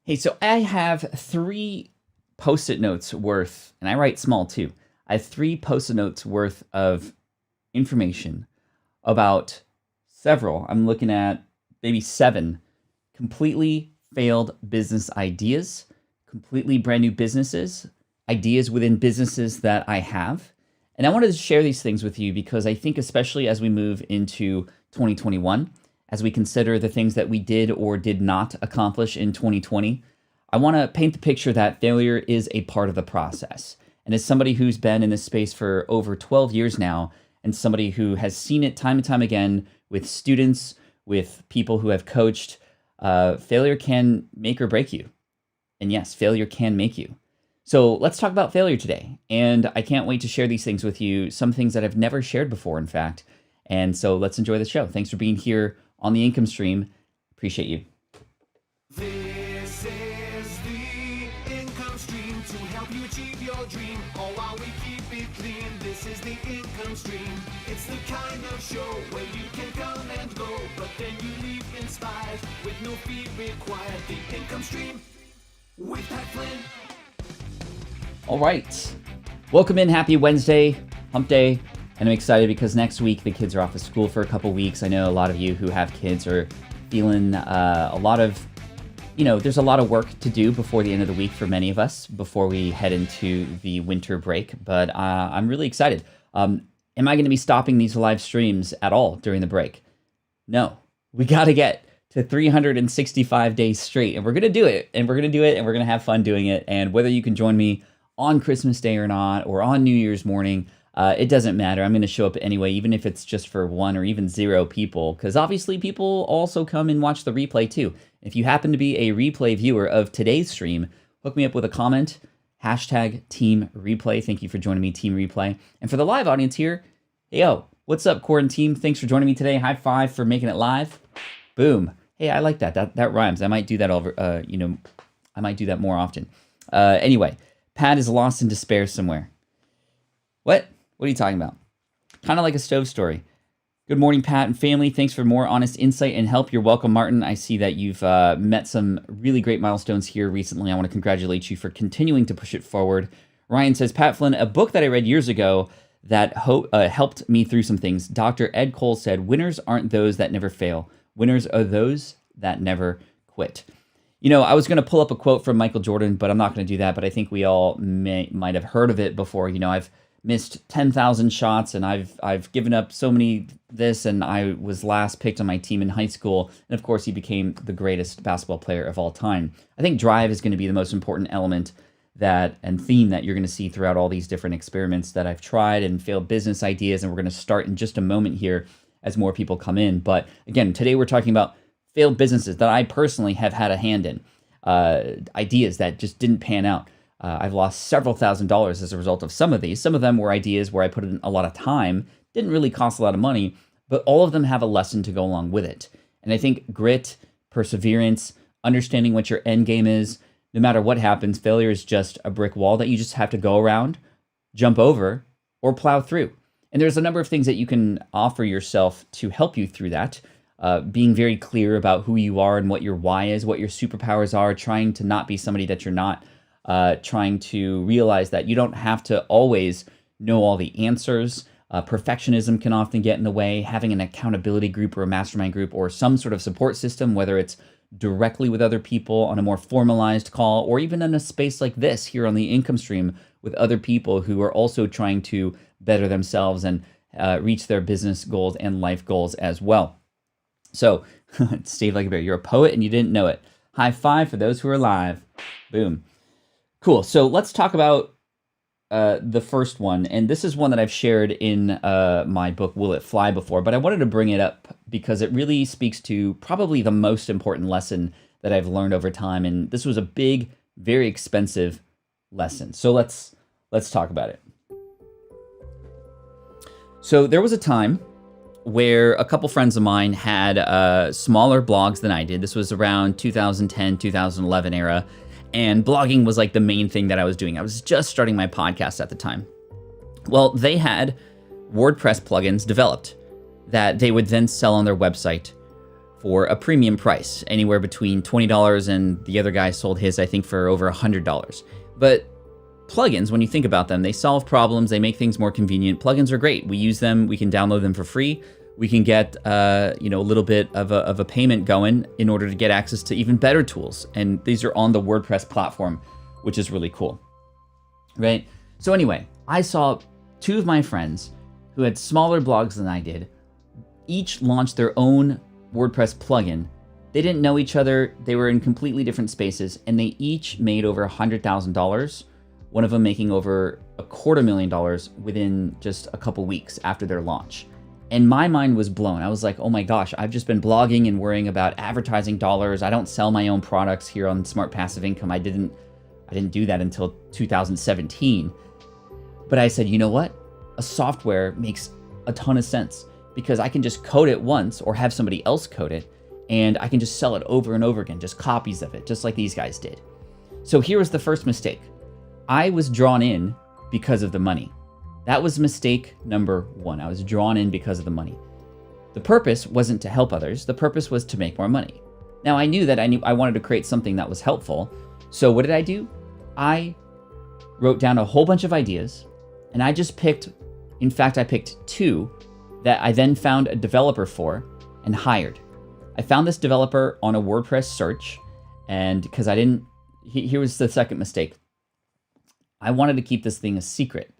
Hey, so I have three post-it notes worth, and I write small too. I have three post-it notes worth of information about several. I'm looking at maybe seven completely failed business ideas, completely brand new businesses, ideas within businesses that I have. And I wanted to share these things with you because I think, especially as we move into 2021, as we consider the things that we did or did not accomplish in 2020, I want to paint the picture that failure is a part of the process. And as somebody who's been in this space for over 12 years now, and somebody who has seen it time and time again with students, with people who have coached, failure can make or break you. And yes, failure can make you. So let's talk about failure today. And I can't wait to share these things with you, some things that I've never shared before, in fact. And so let's enjoy the show. Thanks for being here on the income stream. Appreciate you. This is the income stream to help you achieve your dream. All while we keep it clean. This is the income stream. It's the kind of show where you can come and go, but then you leave inspired with no fee required. The income stream with Pat Flynn. All right. Welcome in. Happy Wednesday, hump day. And I'm excited because next week the kids are off of school for a couple weeks. I know a lot of you who have kids are feeling a lot of, there's a lot of work to do before the end of the week for many of us before we head into the winter break. But I'm really excited. Am I going to be stopping these live streams at all during the break? No. We got to get to 365 days straight. And we're going to do it. And we're going to do it. And we're going to have fun doing it. And whether you can join me on Christmas Day or not, or on New Year's morning, it doesn't matter. I'm going to show up anyway, even if it's just for one or even zero people, because obviously people also come and watch the replay too. If you happen to be a replay viewer of today's stream, hook me up with a comment, hashtag Team Replay. Thank you for joining me, Team Replay. And for the live audience here, hey, yo, what's up, Quarantine? Thanks for joining me today. High five for making it live. Boom. Hey, I like that. That rhymes. I might do that I might do that more often. Anyway, Pat is lost in despair somewhere. What? What are you talking about? Kind of like a stove story. Good morning, Pat and family. Thanks for more honest insight and help. You're welcome, Martin. I see that you've met some really great milestones here recently. I want to congratulate you for continuing to push it forward. Ryan says, Pat Flynn, a book that I read years ago that helped me through some things. Dr. Ed Cole said, winners aren't those that never fail. Winners are those that never quit. I was going to pull up a quote from Michael Jordan, but I'm not going to do that. But I think we all might have heard of it before. I've missed 10,000 shots, and I've given up so many this, and I was last picked on my team in high school. And of course, he became the greatest basketball player of all time. I think drive is going to be the most important element and theme that you're going to see throughout all these different experiments that I've tried and failed business ideas. And we're going to start in just a moment here as more people come in. But again, today we're talking about failed businesses that I personally have had a hand in, ideas that just didn't pan out. I've lost several $1,000s as a result of some of these. Some of them were ideas where I put in a lot of time, didn't really cost a lot of money, but all of them have a lesson to go along with it. And I think grit, perseverance, understanding what your end game is, no matter what happens, failure is just a brick wall that you just have to go around, jump over, or plow through. And there's a number of things that you can offer yourself to help you through that. Being very clear about who you are and what your why is, what your superpowers are, trying to not be somebody that you're not, trying to realize that you don't have to always know all the answers. Perfectionism can often get in the way. Having an accountability group or a mastermind group or some sort of support system, whether it's directly with other people on a more formalized call, or even in a space like this here on the income stream with other people who are also trying to better themselves and reach their business goals and life goals as well. So, Steve like a bear, you're a poet and you didn't know it. High five for those who are live. Boom. Cool. So let's talk about the first one. And this is one that I've shared in my book, Will It Fly, before. But I wanted to bring it up because it really speaks to probably the most important lesson that I've learned over time. And this was a big, very expensive lesson. So let's talk about it. So there was a time where a couple friends of mine had smaller blogs than I did. This was around 2010, 2011 era. And blogging was like the main thing that I was doing. I was just starting my podcast at the time. Well, they had WordPress plugins developed that they would then sell on their website for a premium price, anywhere between $20 and the other guy sold his, I think, for over $100. But plugins, when you think about them, they solve problems, they make things more convenient. Plugins are great. We use them, we can download them for free. We can get a little bit of a payment going in order to get access to even better tools. And these are on the WordPress platform, which is really cool, right? So anyway, I saw two of my friends who had smaller blogs than I did, each launched their own WordPress plugin. They didn't know each other. They were in completely different spaces, and they each made over $100,000. One of them making over $250,000 within just a couple weeks after their launch. And my mind was blown. I was like, oh my gosh, I've just been blogging and worrying about advertising dollars. I don't sell my own products here on Smart Passive Income. I didn't do that until 2017. But I said, you know what? A software makes a ton of sense, because I can just code it once or have somebody else code it, and I can just sell it over and over again, just copies of it, just like these guys did. So here was the first mistake. I was drawn in because of the money. That was mistake number one. I was drawn in because of the money. The purpose wasn't to help others. The purpose was to make more money. Now I knew I wanted to create something that was helpful. So what did I do? I wrote down a whole bunch of ideas, and I just picked two that I then found a developer for and hired. I found this developer on a WordPress search, and because here was the second mistake. I wanted to keep this thing a secret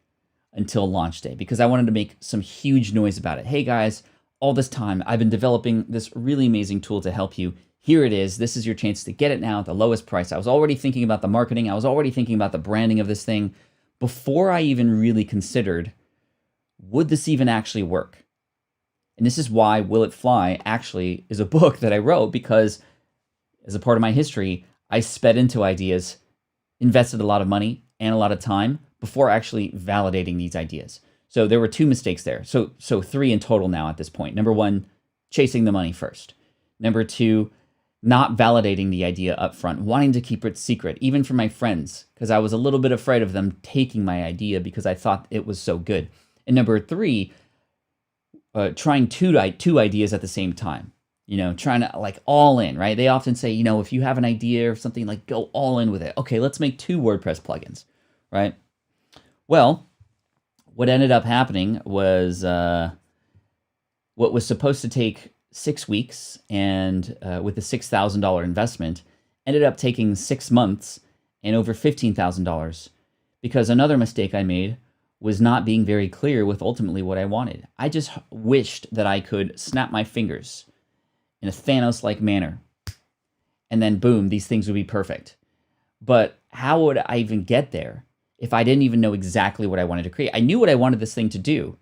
until launch day, because I wanted to make some huge noise about it. Hey guys, all this time I've been developing this really amazing tool to help you. Here it is. This is your chance to get it now at the lowest price. I was already thinking about the marketing. I was already thinking about the branding of this thing before I even really considered, would this even actually work? And this is why Will It Fly actually is a book that I wrote, because as a part of my history, I sped into ideas, invested a lot of money and a lot of time before actually validating these ideas. So there were two mistakes there. So three in total now at this point. Number one, chasing the money first. Number two, not validating the idea up front, wanting to keep it secret, even from my friends, because I was a little bit afraid of them taking my idea because I thought it was so good. And number three, trying two ideas at the same time, trying to like all in, right? They often say, if you have an idea or something, like go all in with it. Okay, let's make 2 WordPress plugins, right? Well, what ended up happening was what was supposed to take 6 weeks and with a $6,000 investment ended up taking 6 months and over $15,000, because another mistake I made was not being very clear with ultimately what I wanted. I just wished that I could snap my fingers in a Thanos-like manner, and then boom, these things would be perfect. But how would I even get there if I didn't even know exactly what I wanted to create? I knew what I wanted this thing to do,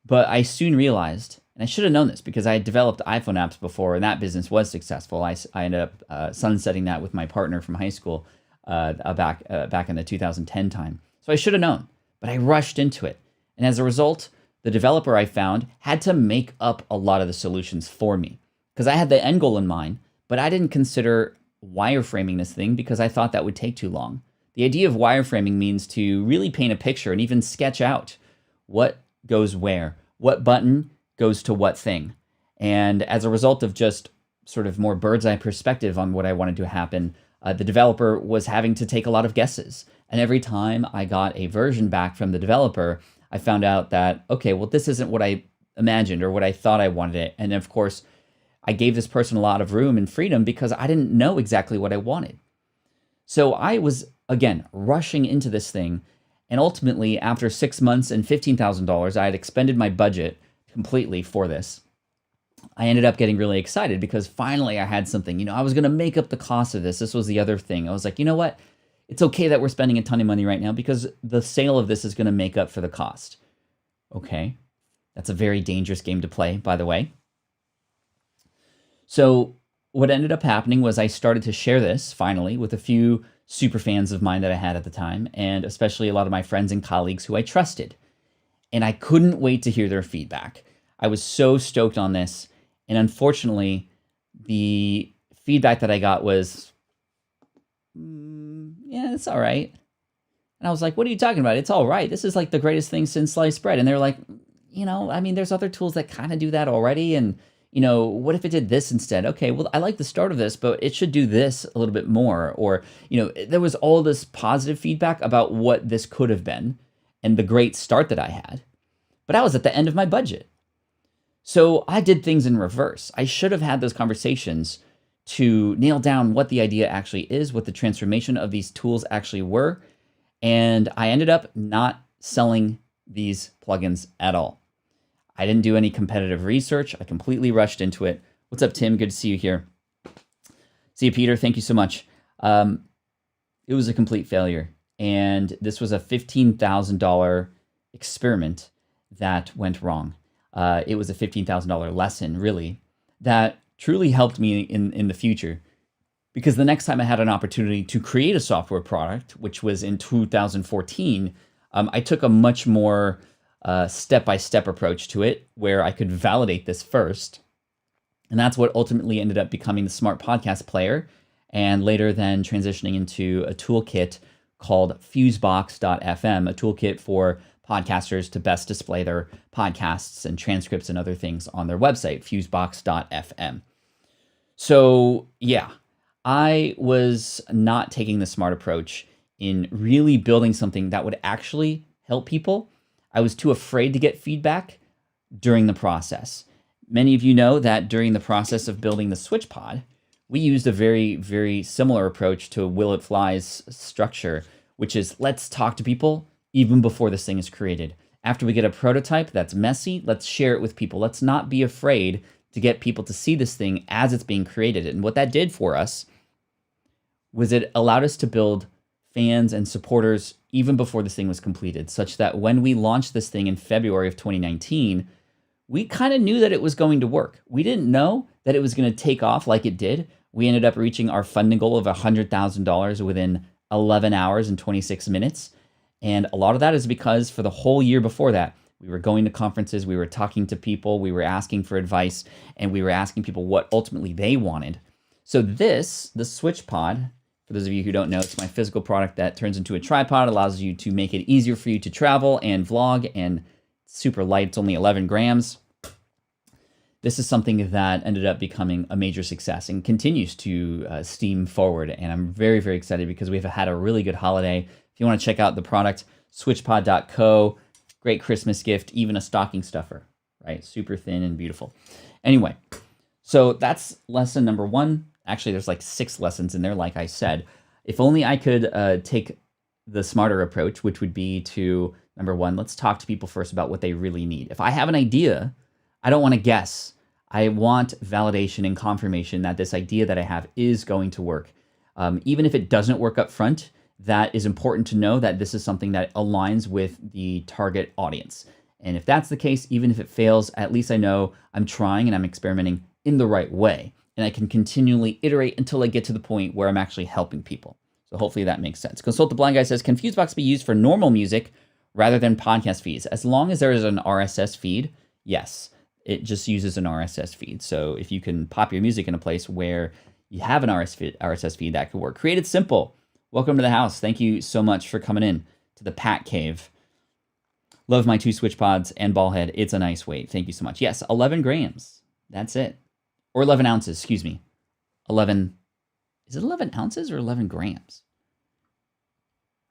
but I soon realized, and I should have known this because I had developed iPhone apps before, and that business was successful. I ended up sunsetting that with my partner from high school back in the 2010 time. So I should have known. But I rushed into it. And as a result, the developer I found had to make up a lot of the solutions for me, because I had the end goal in mind, but I didn't consider wireframing this thing because I thought that would take too long. The idea of wireframing means to really paint a picture and even sketch out what goes where, what button goes to what thing. And as a result of just sort of more bird's eye perspective on what I wanted to happen, the developer was having to take a lot of guesses. And every time I got a version back from the developer, I found out that, okay, well, this isn't what I imagined or what I thought I wanted it. And of course, I gave this person a lot of room and freedom because I didn't know exactly what I wanted. So I was, again, rushing into this thing. And ultimately, after 6 months and $15,000, I had expended my budget completely for this. I ended up getting really excited because finally I had something. I was going to make up the cost of this. This was the other thing. I was like, you know what? It's okay that we're spending a ton of money right now because the sale of this is going to make up for the cost. Okay. That's a very dangerous game to play, by the way. So what ended up happening was I started to share this finally with a few super fans of mine that I had at the time, and especially a lot of my friends and colleagues who I trusted. And I couldn't wait to hear their feedback. I was so stoked on this. And unfortunately, the feedback that I got was, yeah, it's all right. And I was like, what are you talking about? It's all right. This is like the greatest thing since sliced bread. And they're like, there's other tools that kind of do that already. And, what if it did this instead? Okay, well, I like the start of this, but it should do this a little bit more. Or, there was all this positive feedback about what this could have been and the great start that I had. But I was at the end of my budget. So I did things in reverse. I should have had those conversations to nail down what the idea actually is, what the transformation of these tools actually were. And I ended up not selling these plugins at all. I didn't do any competitive research. I completely rushed into it. What's up, Tim? Good to see you here. See you, Peter. Thank you so much. It was a complete failure. And this was a $15,000 experiment that went wrong. It was a $15,000 lesson, really, that truly helped me in the future. Because the next time I had an opportunity to create a software product, which was in 2014, I took a much more step-by-step approach to it, where I could validate this first. And that's what ultimately ended up becoming the Smart Podcast Player, and later then transitioning into a toolkit called Fusebox.fm, a toolkit for podcasters to best display their podcasts and transcripts and other things on their website, Fusebox.fm. So yeah, I was not taking the smart approach in really building something that would actually help people. I was too afraid to get feedback during the process. Many of you know that during the process of building the SwitchPod, we used a very, very similar approach to Will It Fly's structure, which is let's talk to people even before this thing is created. After we get a prototype that's messy, let's share it with people. Let's not be afraid to get people to see this thing as it's being created. And what that did for us was it allowed us to build fans and supporters even before this thing was completed, such that when we launched this thing in February of 2019, we kind of knew that it was going to work. We didn't know that it was going to take off like it did. We ended up reaching our funding goal of $100,000 within 11 hours and 26 minutes. And a lot of that is because for the whole year before that, we were going to conferences, we were talking to people, we were asking for advice, and we were asking people what ultimately they wanted. So the SwitchPod, for those of you who don't know, it's my physical product that turns into a tripod, allows you to make it easier for you to travel and vlog, and super light, it's only 11 grams. This is something that ended up becoming a major success and continues to steam forward. And I'm very, very excited because we've had a really good holiday. If you want to check out the product, switchpod.co, great Christmas gift, even a stocking stuffer, right? Super thin and beautiful. Anyway, so that's lesson number one. Actually, there's like 6 lessons in there, like I said. If only I could take the smarter approach, which would be to, number one, let's talk to people first about what they really need. If I have an idea, I don't want to guess. I want validation and confirmation that this idea that I have is going to work. Even if it doesn't work up front, that is important to know that this is something that aligns with the target audience. And if that's the case, even if it fails, at least I know I'm trying and I'm experimenting in the right way. And I can continually iterate until I get to the point where I'm actually helping people. So hopefully that makes sense. Consult the Blind Guy says, can Fusebox be used for normal music rather than podcast feeds? As long as there is an RSS feed, yes. It just uses an RSS feed. So if you can pop your music in a place where you have an RSS feed, that could work. Create it simple. Welcome to the house. Thank you so much for coming in to the Pat Cave. Love my 2 SwitchPods and ball head. It's a nice weight. Thank you so much. Yes, 11 grams. That's it. Or 11 ounces, excuse me. 11, is it 11 ounces or 11 grams?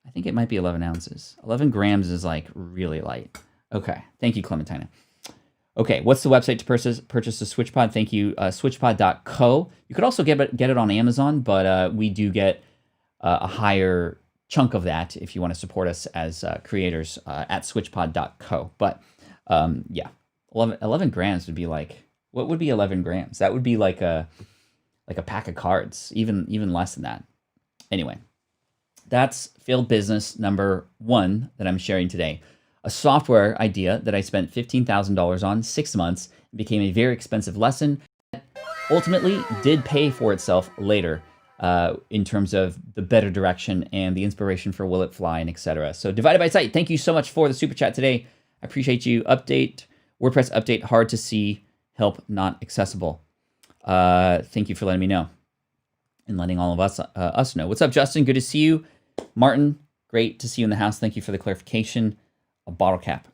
I think it might be 11 ounces. 11 grams is like really light. Okay, thank you, Clementina. Okay, what's the website to purchase the SwitchPod? Thank you, switchpod.co. You could also get it on Amazon, but we do get a higher chunk of that if you want to support us as creators at switchpod.co. But yeah, 11 grams would be like, what would be 11 grams? That would be like a pack of cards, even less than that. Anyway, that's failed business number 1 that I'm sharing today. A software idea that I spent $15,000 on 6 months became a very expensive lesson that ultimately did pay for itself later in terms of the better direction and the inspiration for Will It Fly and etc. So Divided by Sight, thank you so much for the super chat today. I appreciate you. Update, WordPress update, hard to see, help not accessible. Thank you for letting me know and letting all of us know. What's up, Justin? Good to see you. Martin, great to see you in the house. Thank you for the clarification. A bottle cap.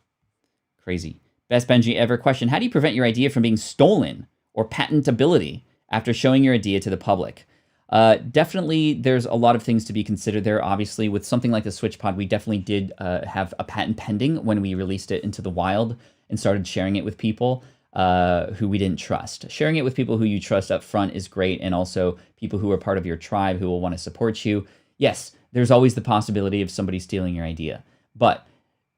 Crazy. Best Benji ever. Question, how do you prevent your idea from being stolen or patentability after showing your idea to the public. Definitely, there's a lot of things to be considered there. Obviously, with something like the SwitchPod, we definitely did have a patent pending when we released it into the wild and started sharing it with people who we didn't trust. Sharing it with people who you trust up front is great, and also people who are part of your tribe who will want to support you. Yes, there's always the possibility of somebody stealing your idea, but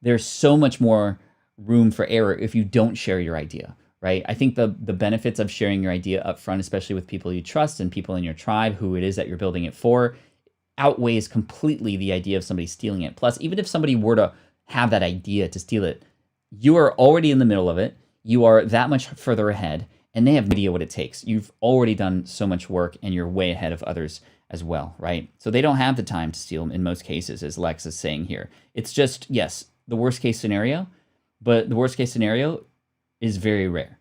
there's so much more room for error if you don't share your idea. Right? I think the benefits of sharing your idea up front, especially with people you trust and people in your tribe, who it is that you're building it for, outweighs completely the idea of somebody stealing it. Plus, even if somebody were to have that idea to steal it, you are already in the middle of it. You are that much further ahead, and they have no idea what it takes. You've already done so much work, and you're way ahead of others as well, right? So they don't have the time to steal in most cases, as Lex is saying here. It's just, yes, the worst case scenario, but the worst case scenario is very rare.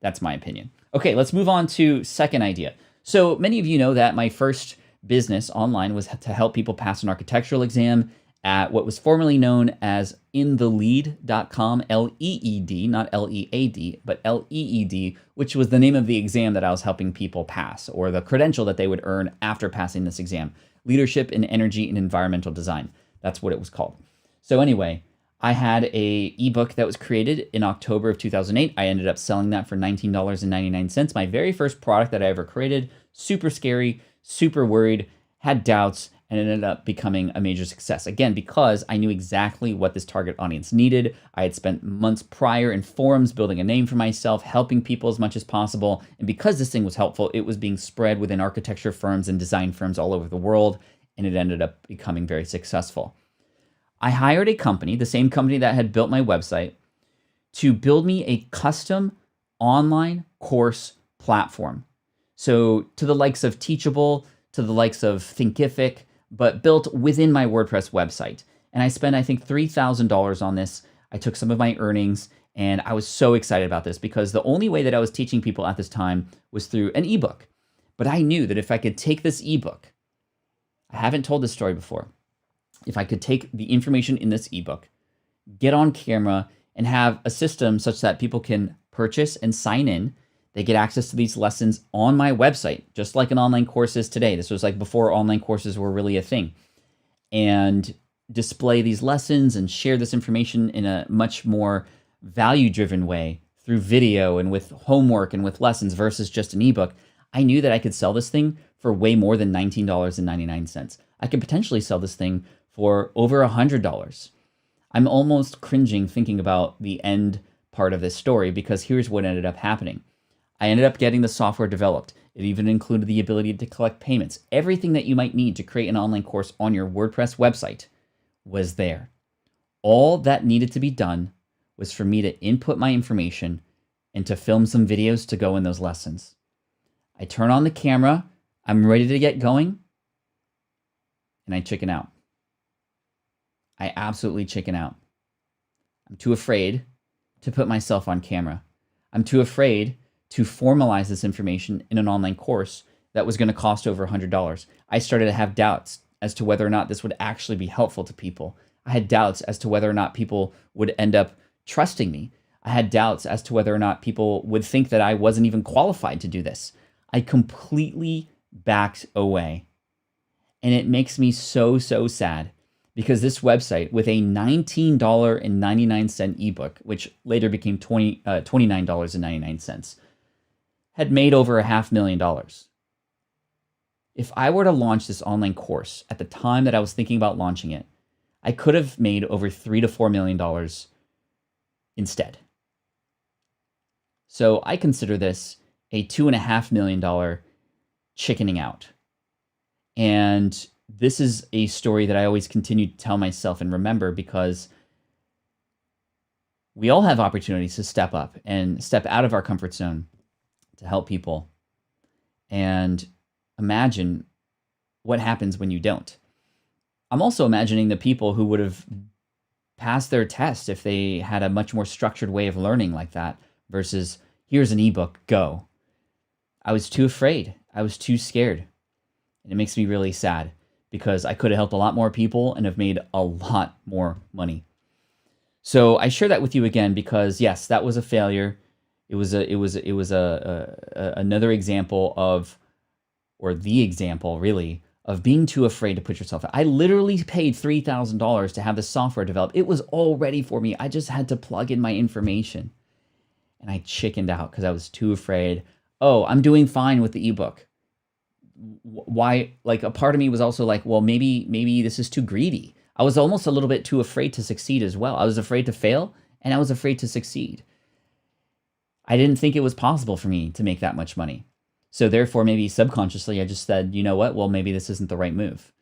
That's my opinion. Okay, let's move on to second idea. So many of you know that my first business online was to help people pass an architectural exam at what was formerly known as inthelead.com, L-E-E-D, not L-E-A-D, but L-E-E-D, which was the name of the exam that I was helping people pass, or the credential that they would earn after passing this exam. Leadership in Energy and Environmental Design. That's what it was called. So anyway, I had a ebook that was created in October of 2008. I ended up selling that for $19.99. My very first product that I ever created. Super scary, super worried, had doubts, and it ended up becoming a major success. Again, because I knew exactly what this target audience needed. I had spent months prior in forums building a name for myself, helping people as much as possible. And because this thing was helpful, it was being spread within architecture firms and design firms all over the world, and it ended up becoming very successful. I hired a company, the same company that had built my website, to build me a custom online course platform. So to the likes of Teachable, to the likes of Thinkific, but built within my WordPress website. And I spent, I think, $3,000 on this. I took some of my earnings, and I was so excited about this because the only way that I was teaching people at this time was through an ebook. But I knew that if I could take this ebook, I haven't told this story before, if I could take the information in this ebook, get on camera, and have a system such that people can purchase and sign in, they get access to these lessons on my website, just like an online course is today. This was like before online courses were really a thing. And display these lessons and share this information in a much more value-driven way through video and with homework and with lessons versus just an ebook. I knew that I could sell this thing for way more than $19.99. I could potentially sell this thing for over $100. I'm almost cringing thinking about the end part of this story because here's what ended up happening. I ended up getting the software developed. It even included the ability to collect payments. Everything that you might need to create an online course on your WordPress website was there. All that needed to be done was for me to input my information and to film some videos to go in those lessons. I turn on the camera, I'm ready to get going, and I chicken out. I absolutely chicken out. I'm too afraid to put myself on camera. I'm too afraid to formalize this information in an online course that was going to cost over $100. I started to have doubts as to whether or not this would actually be helpful to people. I had doubts as to whether or not people would end up trusting me. I had doubts as to whether or not people would think that I wasn't even qualified to do this. I completely backed away. And it makes me so, so sad because this website with a $19.99 ebook, which later became $29.99, had made over $500,000. If I were to launch this online course at the time that I was thinking about launching it, I could have made over $3 to $4 million instead. So I consider this a $2.5 million chickening out. And this is a story that I always continue to tell myself and remember because we all have opportunities to step up and step out of our comfort zone to help people. And imagine what happens when you don't. I'm also imagining the people who would have passed their test if they had a much more structured way of learning like that versus here's an ebook, go. I was too afraid. I was too scared. And it makes me really sad because I could have helped a lot more people and have made a lot more money. So I share that with you again because yes, that was a failure. another example of, or the example really, of being too afraid to put yourself out. I literally paid $3,000 to have the software developed. It was all ready for me. I just had to plug in my information. And I chickened out because I was too afraid. Oh, I'm doing fine with the ebook. Why? Like, a part of me was also like, well, maybe this is too greedy. I was almost a little bit too afraid to succeed as well. I was afraid to fail, and I was afraid to succeed. I didn't think it was possible for me to make that much money. So therefore, maybe subconsciously, I just said, you know what? Well, maybe this isn't the right move.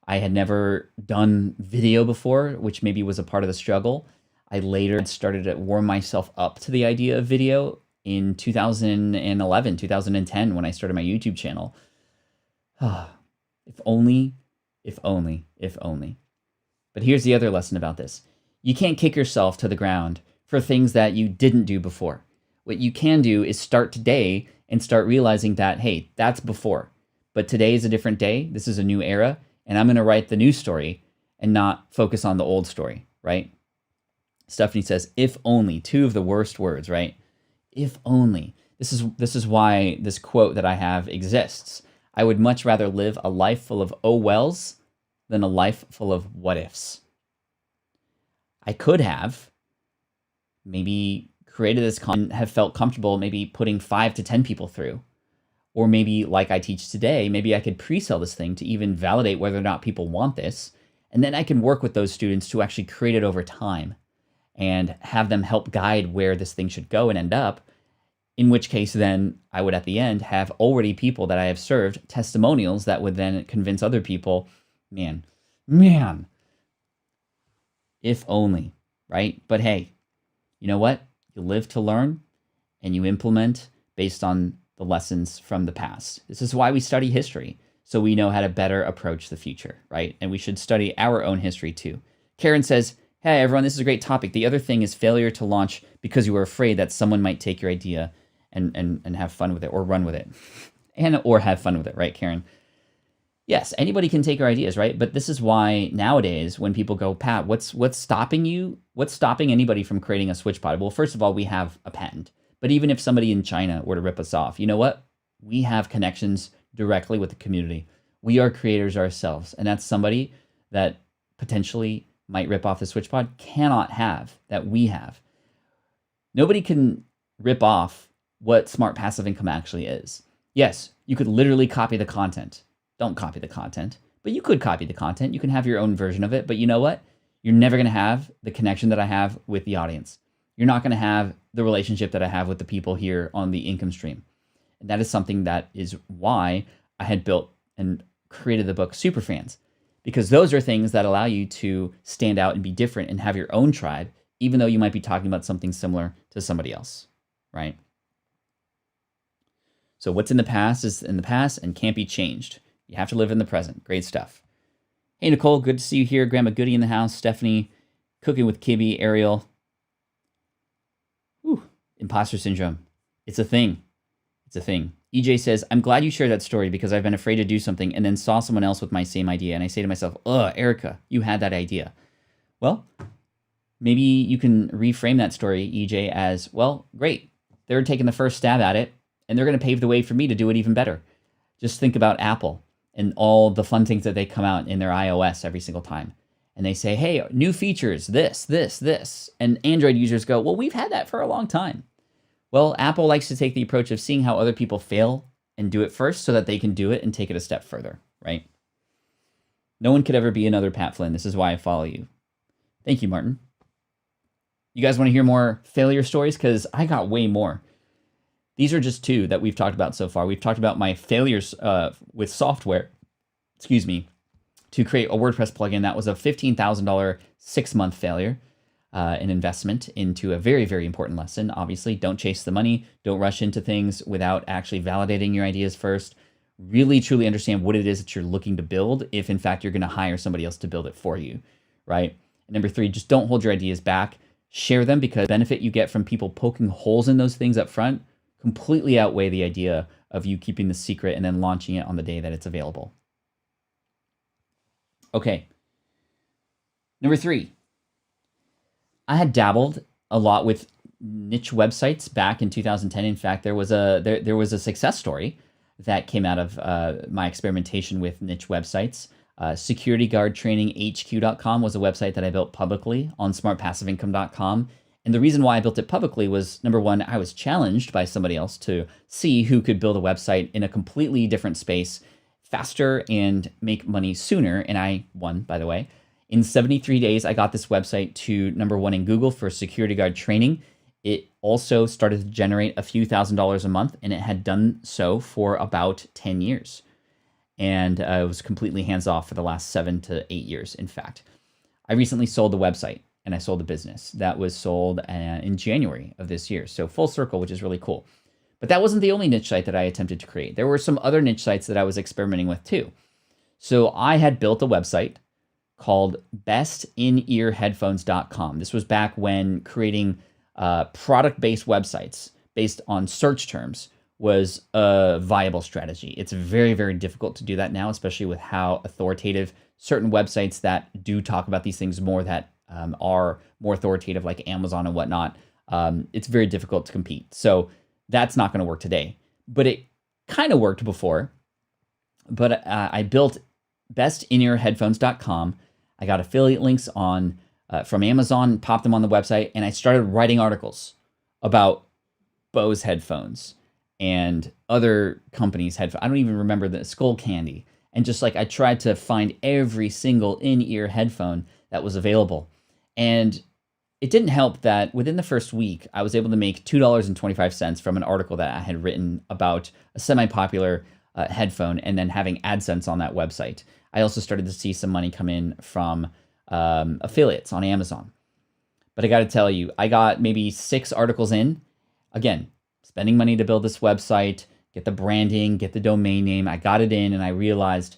I had never done video before, which maybe was a part of the struggle. I later started to warm myself up to the idea of video in 2011, 2010, when I started my YouTube channel. If only, if only, if only. But here's the other lesson about this. You can't kick yourself to the ground for things that you didn't do before. What you can do is start today and start realizing that, hey, that's before. But today is a different day. This is a new era. And I'm going to write the new story and not focus on the old story, right? Stephanie says, if only, two of the worst words, right? If only. This is why this quote that I have exists. I would much rather live a life full of oh wells than a life full of what ifs. I could have maybe created this content, have felt comfortable maybe putting 5 to 10 people through. Or maybe, like I teach today, maybe I could pre-sell this thing to even validate whether or not people want this. And then I can work with those students to actually create it over time and have them help guide where this thing should go and end up. In which case, then I would at the end have already people that I have served, testimonials that would then convince other people, man, if only, right? But hey, you know what? You live to learn and you implement based on the lessons from the past. This is why we study history, so we know how to better approach the future, right? And we should study our own history too. Karen says, hey everyone, this is a great topic. The other thing is failure to launch because you were afraid that someone might take your idea and have fun with it or run with it. Or have fun with it, right, Karen? Yes, anybody can take our ideas, right? But this is why nowadays when people go, Pat, what's stopping you? What's stopping anybody from creating a SwitchPod? Well, first of all, we have a patent. But even if somebody in China were to rip us off, you know what? We have connections directly with the community. We are creators ourselves. And that's somebody that potentially might rip off the SwitchPod cannot have, that we have. Nobody can rip off what smart passive income actually is. Yes, you could literally copy the content. Don't copy the content, but you could copy the content. You can have your own version of it, but you know what? You're never going to have the connection that I have with the audience. You're not going to have the relationship that I have with the people here on the income stream. And that is something that is why I had built and created the book Superfans, because those are things that allow you to stand out and be different and have your own tribe, even though you might be talking about something similar to somebody else, right? So what's in the past is in the past and can't be changed. You have to live in the present. Great stuff. Hey, Nicole, good to see you here. Grandma Goody in the house. Stephanie, cooking with Kibby, Ariel. Whew. Imposter syndrome. It's a thing. It's a thing. EJ says, I'm glad you shared that story because I've been afraid to do something and then saw someone else with my same idea. And I say to myself, Erica, you had that idea. Well, maybe you can reframe that story, EJ, as, well, great. They're taking the first stab at it and they're going to pave the way for me to do it even better. Just think about Apple and all the fun things that they come out in their iOS every single time. And they say, hey, new features, this. And Android users go, well, we've had that for a long time. Well, Apple likes to take the approach of seeing how other people fail and do it first so that they can do it and take it a step further, right? No one could ever be another Pat Flynn. This is why I follow you. Thank you, Martin. You guys want to hear more failure stories? Because I got way more. These are just two that we've talked about so far. We've talked about my failures with software, to create a WordPress plugin. That was a $15,000 6-month failure, an investment into a very, very important lesson. Obviously, don't chase the money. Don't rush into things without actually validating your ideas first. Really, truly understand what it is that you're looking to build if, in fact, you're going to hire somebody else to build it for you, right? And number 3, just don't hold your ideas back. Share them, because the benefit you get from people poking holes in those things up front completely outweigh the idea of you keeping the secret and then launching it on the day that it's available. Okay. Number 3, I had dabbled a lot with niche websites back in 2010. In fact, there was a success story that came out of my experimentation with niche websites. SecurityGuardTrainingHQ.com was a website that I built publicly on SmartPassiveIncome.com. And the reason why I built it publicly was, number one, I was challenged by somebody else to see who could build a website in a completely different space faster and make money sooner. And I won, by the way. In 73 days, I got this website to number one in Google for security guard training. It also started to generate a few $1,000s a month, and it had done so for about 10 years. And it was completely hands-off for the last 7 to 8 years, in fact. I recently sold the website, and I sold the business. That was sold in January of this year. So full circle, which is really cool. But that wasn't the only niche site that I attempted to create. There were some other niche sites that I was experimenting with too. So I had built a website called bestinearheadphones.com. This was back when creating product-based websites based on search terms was a viable strategy. It's very, very difficult to do that now, especially with how authoritative certain websites that do talk about these things more, that are more authoritative, like Amazon and whatnot. It's very difficult to compete. So that's not going to work today. But it kind of worked before. But I built bestinearheadphones.com. I got affiliate links on from Amazon, popped them on the website, and I started writing articles about Bose headphones and other companies' headphones. I don't even remember the Skull Candy. And just like I tried to find every single in-ear headphone that was available. And it didn't help that within the first week, I was able to make $2.25 from an article that I had written about a semi-popular headphone and then having AdSense on that website. I also started to see some money come in from affiliates on Amazon. But I got to tell you, I got maybe 6 articles in. Again, spending money to build this website, get the branding, get the domain name. I got it in and I realized,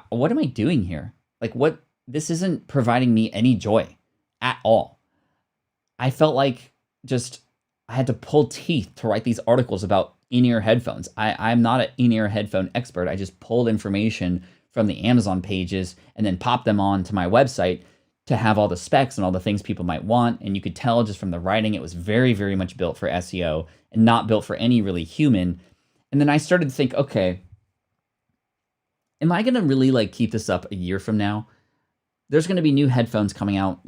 what am I doing here? Like, what? This isn't providing me any joy at all. I felt like just I had to pull teeth to write these articles about in-ear headphones. I'm not an in-ear headphone expert. I just pulled information from the Amazon pages and then popped them onto my website to have all the specs and all the things people might want. And you could tell just from the writing, it was very, very much built for SEO and not built for any really human. And then I started to think, okay, am I going to really like keep this up a year from now? There's going to be new headphones coming out,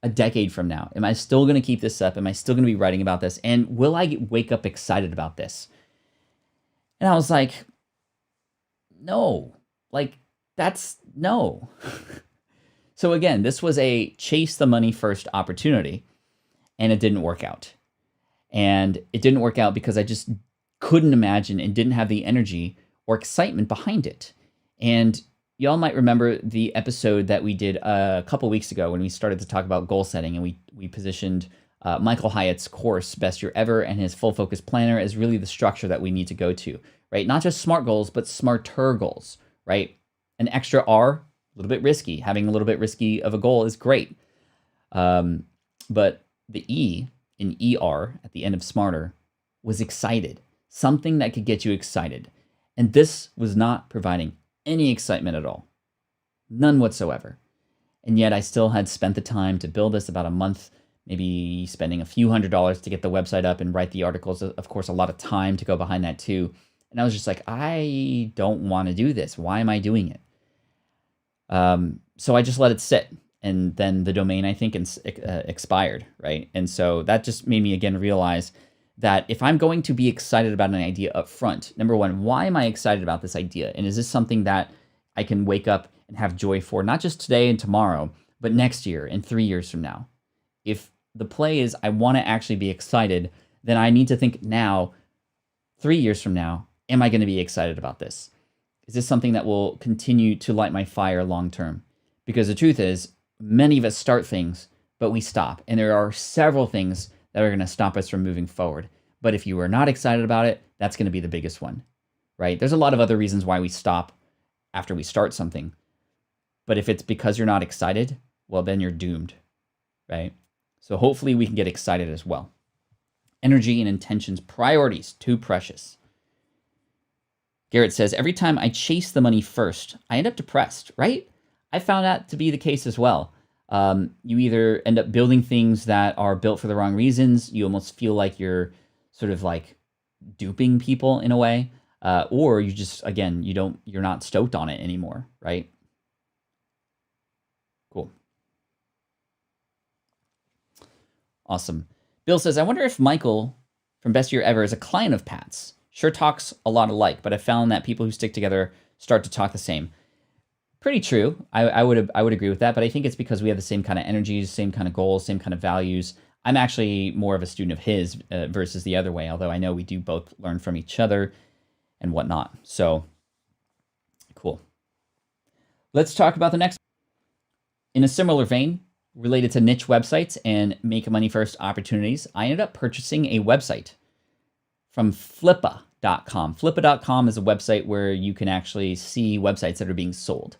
a decade from now. Am I still going to keep this up? Am I still going to be writing about this? And will I wake up excited about this? And I was like, no, no. So again, this was a chase the money first opportunity, and it didn't work out. And it didn't work out because I just couldn't imagine and didn't have the energy or excitement behind it. And y'all might remember the episode that we did a couple weeks ago when we started to talk about goal setting, and we positioned Michael Hyatt's course, Best Year Ever, and his full focus planner as really the structure that we need to go to, right? Not just SMART goals, but smarter goals, right? An extra R, a little bit risky. Having a little bit risky of a goal is great. But the E in ER at the end of smarter was excited, something that could get you excited. And this was not providing any excitement at all. None whatsoever. And yet I still had spent the time to build this, about a month, maybe spending a few $100s to get the website up and write the articles. Of course, a lot of time to go behind that too. And I was just like, I don't want to do this. Why am I doing it? So I just let it sit. And then the domain, I think, expired, right? And so that just made me again realize that if I'm going to be excited about an idea up front, number one, why am I excited about this idea? And is this something that I can wake up and have joy for, not just today and tomorrow, but next year and 3 years from now? If the play is I want to actually be excited, then I need to think now, 3 years from now, am I going to be excited about this? Is this something that will continue to light my fire long term? Because the truth is, many of us start things, but we stop. And there are several things that are going to stop us from moving forward. But if you are not excited about it, that's going to be the biggest one, right? There's a lot of other reasons why we stop after we start something. But if it's because you're not excited, well, then you're doomed, right? So hopefully we can get excited as well. Energy and intentions, priorities, too precious. Garrett says, every time I chase the money first, I end up depressed, right? I found that to be the case as well. You either end up building things that are built for the wrong reasons. You almost feel like you're sort of like duping people in a way, or you just, again, you're not stoked on it anymore, right? Cool. Awesome. Bill says, I wonder if Michael from Best Year Ever is a client of Pat's. Sure talks a lot alike, but I found that people who stick together start to talk the same. Pretty true. I would agree with that, but I think it's because we have the same kind of energies, same kind of goals, same kind of values. I'm actually more of a student of his versus the other way, although I know we do both learn from each other and whatnot. So, cool. Let's talk about the next. In a similar vein, related to niche websites and make money first opportunities, I ended up purchasing a website from Flippa.com. Flippa.com is a website where you can actually see websites that are being sold.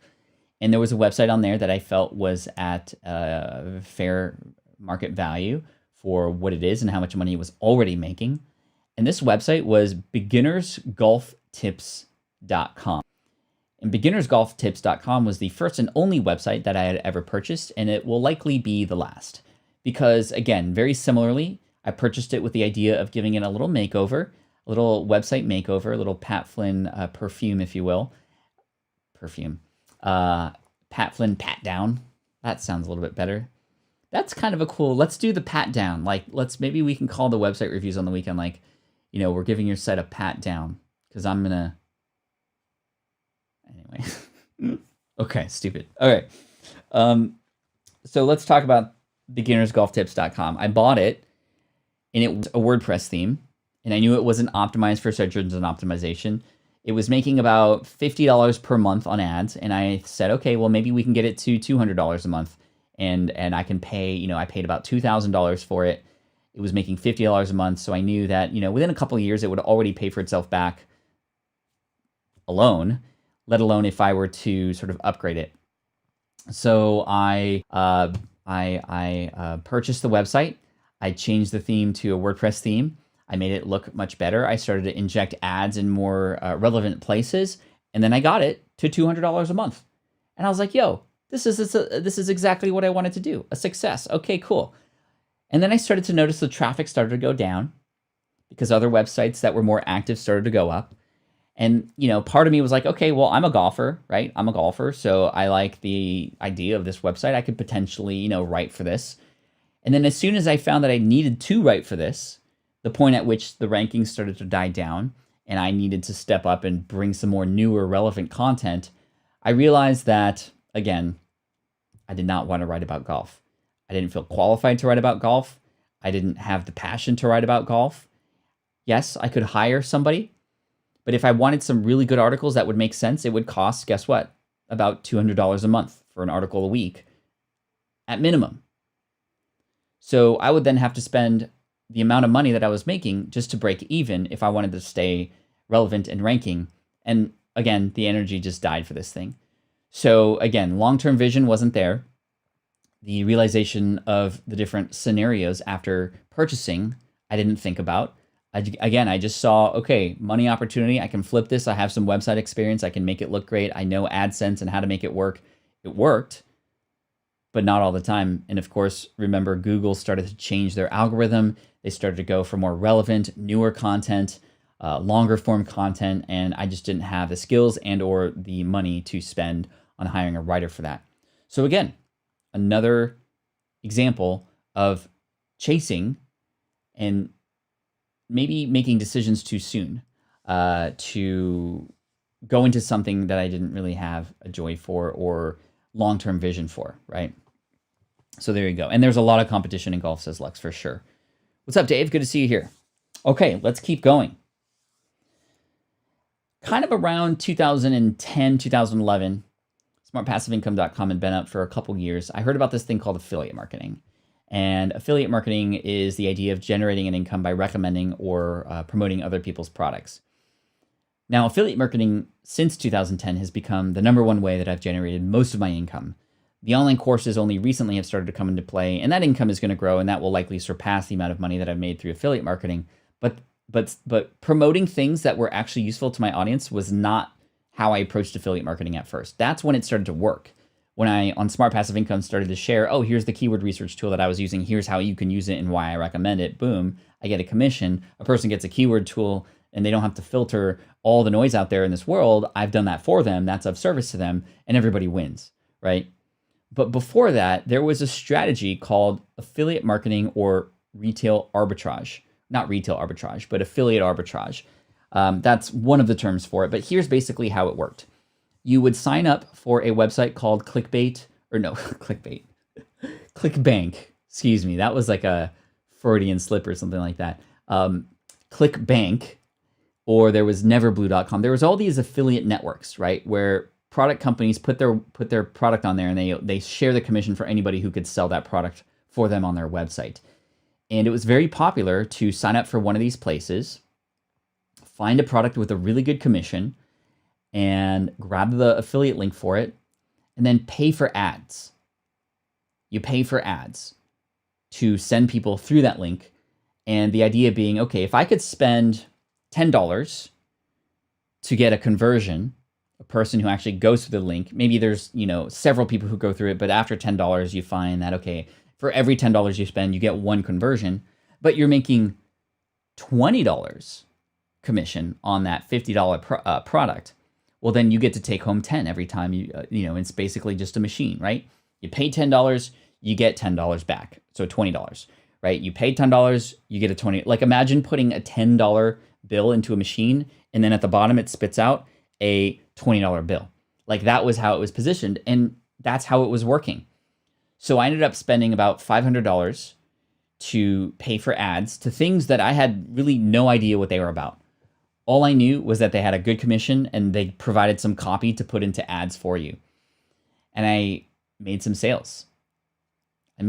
And there was a website on there that I felt was at fair market value for what it is and how much money it was already making. And this website was beginnersgolftips.com. And beginnersgolftips.com was the first and only website that I had ever purchased, and it will likely be the last. Because, again, very similarly, I purchased it with the idea of giving it a little makeover, a little website makeover, a little Pat Flynn perfume, if you will. Perfume. Pat Flynn pat down. That sounds a little bit better. That's kind of a cool, let's do the pat down. Like, maybe we can call the website reviews on the weekend, like, you know, we're giving your site a pat down. Because I'm going to, anyway. Okay, stupid. All right. So let's talk about beginnersgolftips.com. I bought it, and it was a WordPress theme, and I knew it wasn't optimized for search engine optimization. It was making about $50 per month on ads, and I said, okay, well, maybe we can get it to $200 a month, and I can pay, you know, I paid about $2,000 for it. It was making $50 a month, so I knew that, you know, within a couple of years, it would already pay for itself back alone, let alone if I were to sort of upgrade it. So I purchased the website. I changed the theme to a WordPress theme. I made it look much better. I started to inject ads in more relevant places, and then I got it to $200 a month. And I was like, yo, this is exactly what I wanted to do. A success. Okay, cool. And then I started to notice the traffic started to go down because other websites that were more active started to go up. And, you know, part of me was like, okay, well, I'm a golfer, right? I'm a golfer, so I like the idea of this website. I could potentially, you know, write for this. And then as soon as I found that I needed to write for this, the point at which the rankings started to die down and I needed to step up and bring some more newer, relevant content, I realized that, again, I did not want to write about golf. I didn't feel qualified to write about golf. I didn't have the passion to write about golf. Yes, I could hire somebody, but if I wanted some really good articles that would make sense, it would cost, guess what? About $200 a month for an article a week at minimum. So I would then have to spend the amount of money that I was making just to break even if I wanted to stay relevant and ranking. And again, the energy just died for this thing. So again, long-term vision wasn't there. The realization of the different scenarios after purchasing, I didn't think about. I just saw, okay, money opportunity. I can flip this. I have some website experience. I can make it look great. I know AdSense and how to make it work. It worked, but not all the time. And of course, remember, Google started to change their algorithm. They started to go for more relevant, newer content, longer form content, and I just didn't have the skills and or the money to spend on hiring a writer for that. So again, another example of chasing and maybe making decisions too soon to go into something that I didn't really have a joy for or long-term vision for, right? So there you go. And there's a lot of competition in golf, says Lex, for sure. What's up, Dave? Good to see you here. Okay, let's keep going. Kind of around 2010, 2011, smartpassiveincome.com had been up for a couple years. I heard about this thing called affiliate marketing. And affiliate marketing is the idea of generating an income by recommending or promoting other people's products. Now, affiliate marketing since 2010 has become the number one way that I've generated most of my income. The online courses only recently have started to come into play, and that income is going to grow, and that will likely surpass the amount of money that I've made through affiliate marketing. But promoting things that were actually useful to my audience was not how I approached affiliate marketing at first. That's when it started to work. when I, on Smart Passive Income, started to share, oh, here's the keyword research tool that I was using, here's how you can use it and why I recommend it, boom, I get a commission. A person gets a keyword tool and they don't have to filter all the noise out there in this world. I've done that for them. That's of service to them, and everybody wins, right? But before that, there was a strategy called affiliate marketing or retail arbitrage. Not retail arbitrage, but affiliate arbitrage. That's one of the terms for it. But here's basically how it worked. You would sign up for a website called ClickBank. Excuse me. That was like a Freudian slip or something like that. ClickBank, or there was neverblue.com. There was all these affiliate networks, right, where product companies put their product on there, and they share the commission for anybody who could sell that product for them on their website. And it was very popular to sign up for one of these places, find a product with a really good commission, and grab the affiliate link for it, and then pay for ads. You pay for ads to send people through that link. And the idea being, okay, if I could spend $10 to get a conversion, a person who actually goes through the link, maybe there's, several people who go through it, but after $10, you find that, okay, for every $10 you spend, you get one conversion, but you're making $20 commission on that $50 product. Well, then you get to take home 10 every time it's basically just a machine, right? You pay $10, you get $10 back. So $20, right? You pay $10, you get a 20. Like imagine putting a $10 bill into a machine, and then at the bottom it spits out a $20 bill. Like that was how it was positioned, and that's how it was working. So I ended up spending about $500 to pay for ads to things that I had really no idea what they were about. All I knew was that they had a good commission and they provided some copy to put into ads for you. And I made some sales. I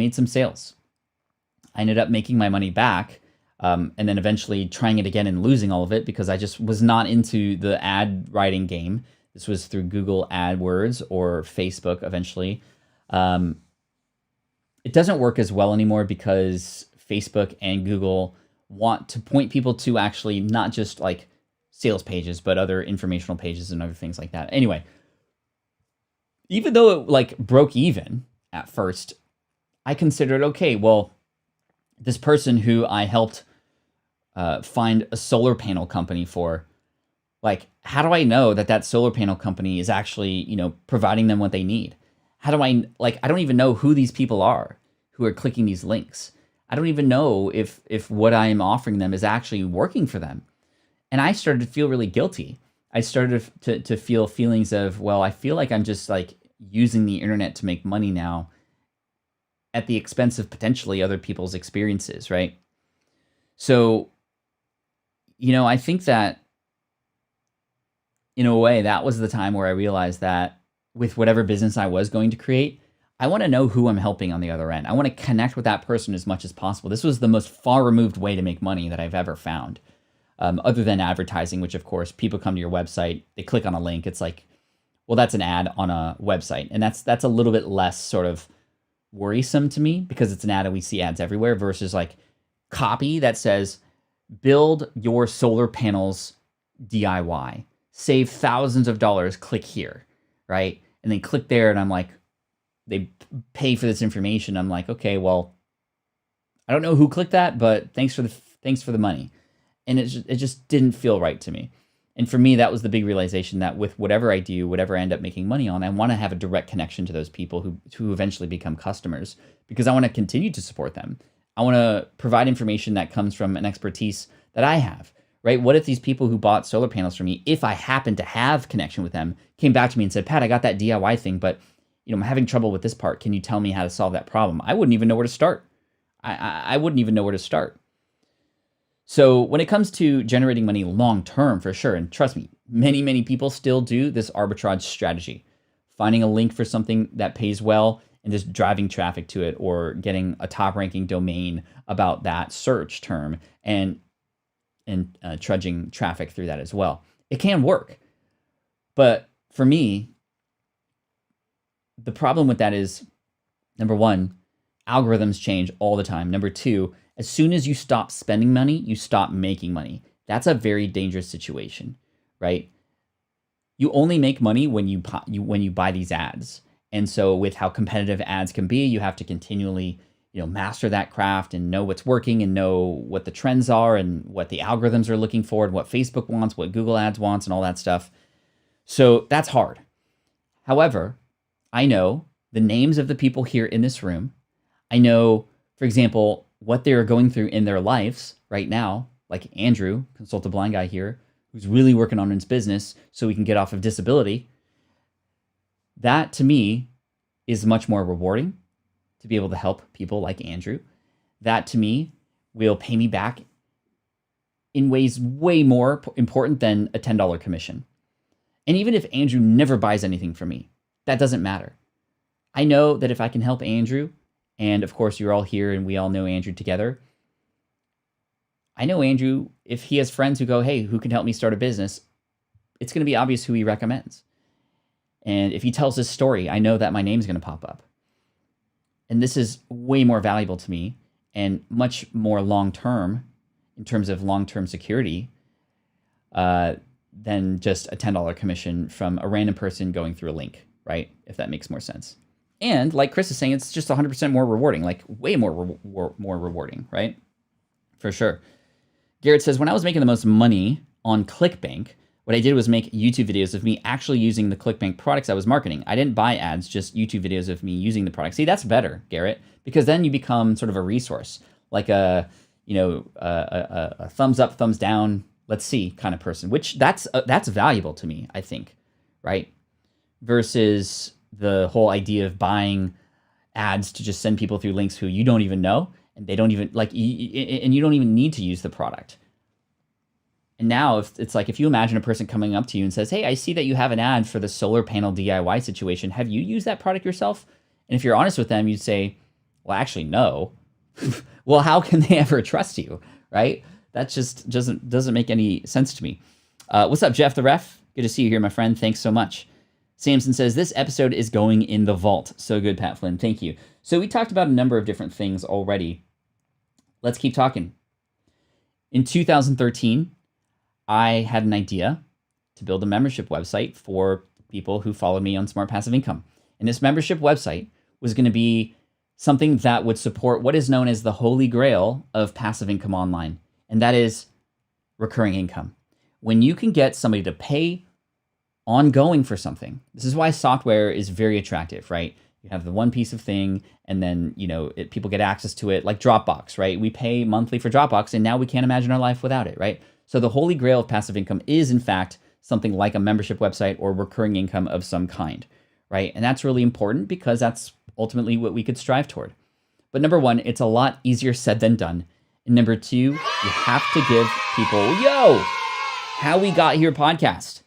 ended up making my money back, and then eventually trying it again and losing all of it because I just was not into the ad writing game. This was through Google AdWords or Facebook eventually. It doesn't work as well anymore because Facebook and Google want to point people to actually not just like sales pages, but other informational pages and other things like that. Anyway, even though it like broke even at first, I considered, okay, well, this person who I helped find a solar panel company for, like, how do I know that that solar panel company is actually, providing them what they need? How do I don't even know who these people are who are clicking these links. I don't even know if what I'm offering them is actually working for them. And I started to feel really guilty. I started to feel feelings of, well, I feel like I'm just like using the internet to make money now at the expense of potentially other people's experiences, right? So, I think that in a way, that was the time where I realized that with whatever business I was going to create, I want to know who I'm helping on the other end. I want to connect with that person as much as possible. This was the most far removed way to make money that I've ever found, other than advertising, which of course people come to your website, they click on a link. It's like, well, that's an ad on a website. And that's a little bit less sort of worrisome to me because it's an ad and we see ads everywhere versus like copy that says, build your solar panels DIY, save thousands of dollars, click here, right? And then click there and I'm like, they pay for this information. I'm like, okay, well, I don't know who clicked that, but thanks for the money. And it just didn't feel right to me. And for me, that was the big realization that with whatever I do, whatever I end up making money on, I want to have a direct connection to those people who eventually become customers because I want to continue to support them. I want to provide information that comes from an expertise that I have, right? What if these people who bought solar panels from me, if I happen to have connection with them, came back to me and said, Pat, I got that DIY thing, but I'm having trouble with this part. Can you tell me how to solve that problem? I wouldn't even know where to start. I wouldn't even know where to start. So when it comes to generating money long-term, for sure, and trust me, many, many people still do this arbitrage strategy, finding a link for something that pays well and just driving traffic to it or getting a top-ranking domain about that search term and trudging traffic through that as well. It can work. But for me, the problem with that is, number one, algorithms change all the time. Number two, as soon as you stop spending money, you stop making money. That's a very dangerous situation, right? You only make money when you buy these ads. And so with how competitive ads can be, you have to continually, master that craft and know what's working and know what the trends are and what the algorithms are looking for and what Facebook wants, what Google Ads wants, and all that stuff. So that's hard. However, I know the names of the people here in this room. I know, for example, what they're going through in their lives right now, like Andrew, Consult a Blind Guy here, who's really working on his business so he can get off of disability. That, to me, is much more rewarding to be able to help people like Andrew. That, to me, will pay me back in ways way more important than a $10 commission. And even if Andrew never buys anything from me, that doesn't matter. I know that if I can help Andrew, and of course you're all here and we all know Andrew together, I know Andrew, if he has friends who go, hey, who can help me start a business, it's going to be obvious who he recommends. And if he tells his story, I know that my name's going to pop up. And this is way more valuable to me and much more long-term in terms of long-term security than just a $10 commission from a random person going through a link, right? If that makes more sense. And like Chris is saying, it's just 100% more rewarding, like way more rewarding, right? For sure. Garrett says, when I was making the most money on ClickBank, what I did was make YouTube videos of me actually using the ClickBank products I was marketing. I didn't buy ads, just YouTube videos of me using the product. See, that's better, Garrett, because then you become sort of a resource, like a thumbs up, thumbs down, let's see kind of person, which that's valuable to me, I think, right? Versus the whole idea of buying ads to just send people through links who you don't even know, and they don't even and you don't even need to use the product. And now if you imagine a person coming up to you and says, hey, I see that you have an ad for the solar panel DIY situation. Have you used that product yourself? And if you're honest with them, you'd say, well, actually, no. Well, how can they ever trust you, right? That just doesn't make any sense to me. What's up, Jeff the Ref? Good to see you here, my friend. Thanks so much. Samson says, this episode is going in the vault. So good, Pat Flynn. Thank you. So we talked about a number of different things already. Let's keep talking. In 2013, I had an idea to build a membership website for people who followed me on Smart Passive Income. And this membership website was going to be something that would support what is known as the holy grail of passive income online, and that is recurring income. When you can get somebody to pay ongoing for something. This is why software is very attractive, right? You have the one piece of thing, and then people get access to it, like Dropbox, right? We pay monthly for Dropbox, and now we can't imagine our life without it, right? So the holy grail of passive income is, in fact, something like a membership website or recurring income of some kind, right? And that's really important because that's ultimately what we could strive toward. But number one, it's a lot easier said than done. And number two, you have to give people, How We Got Here podcast.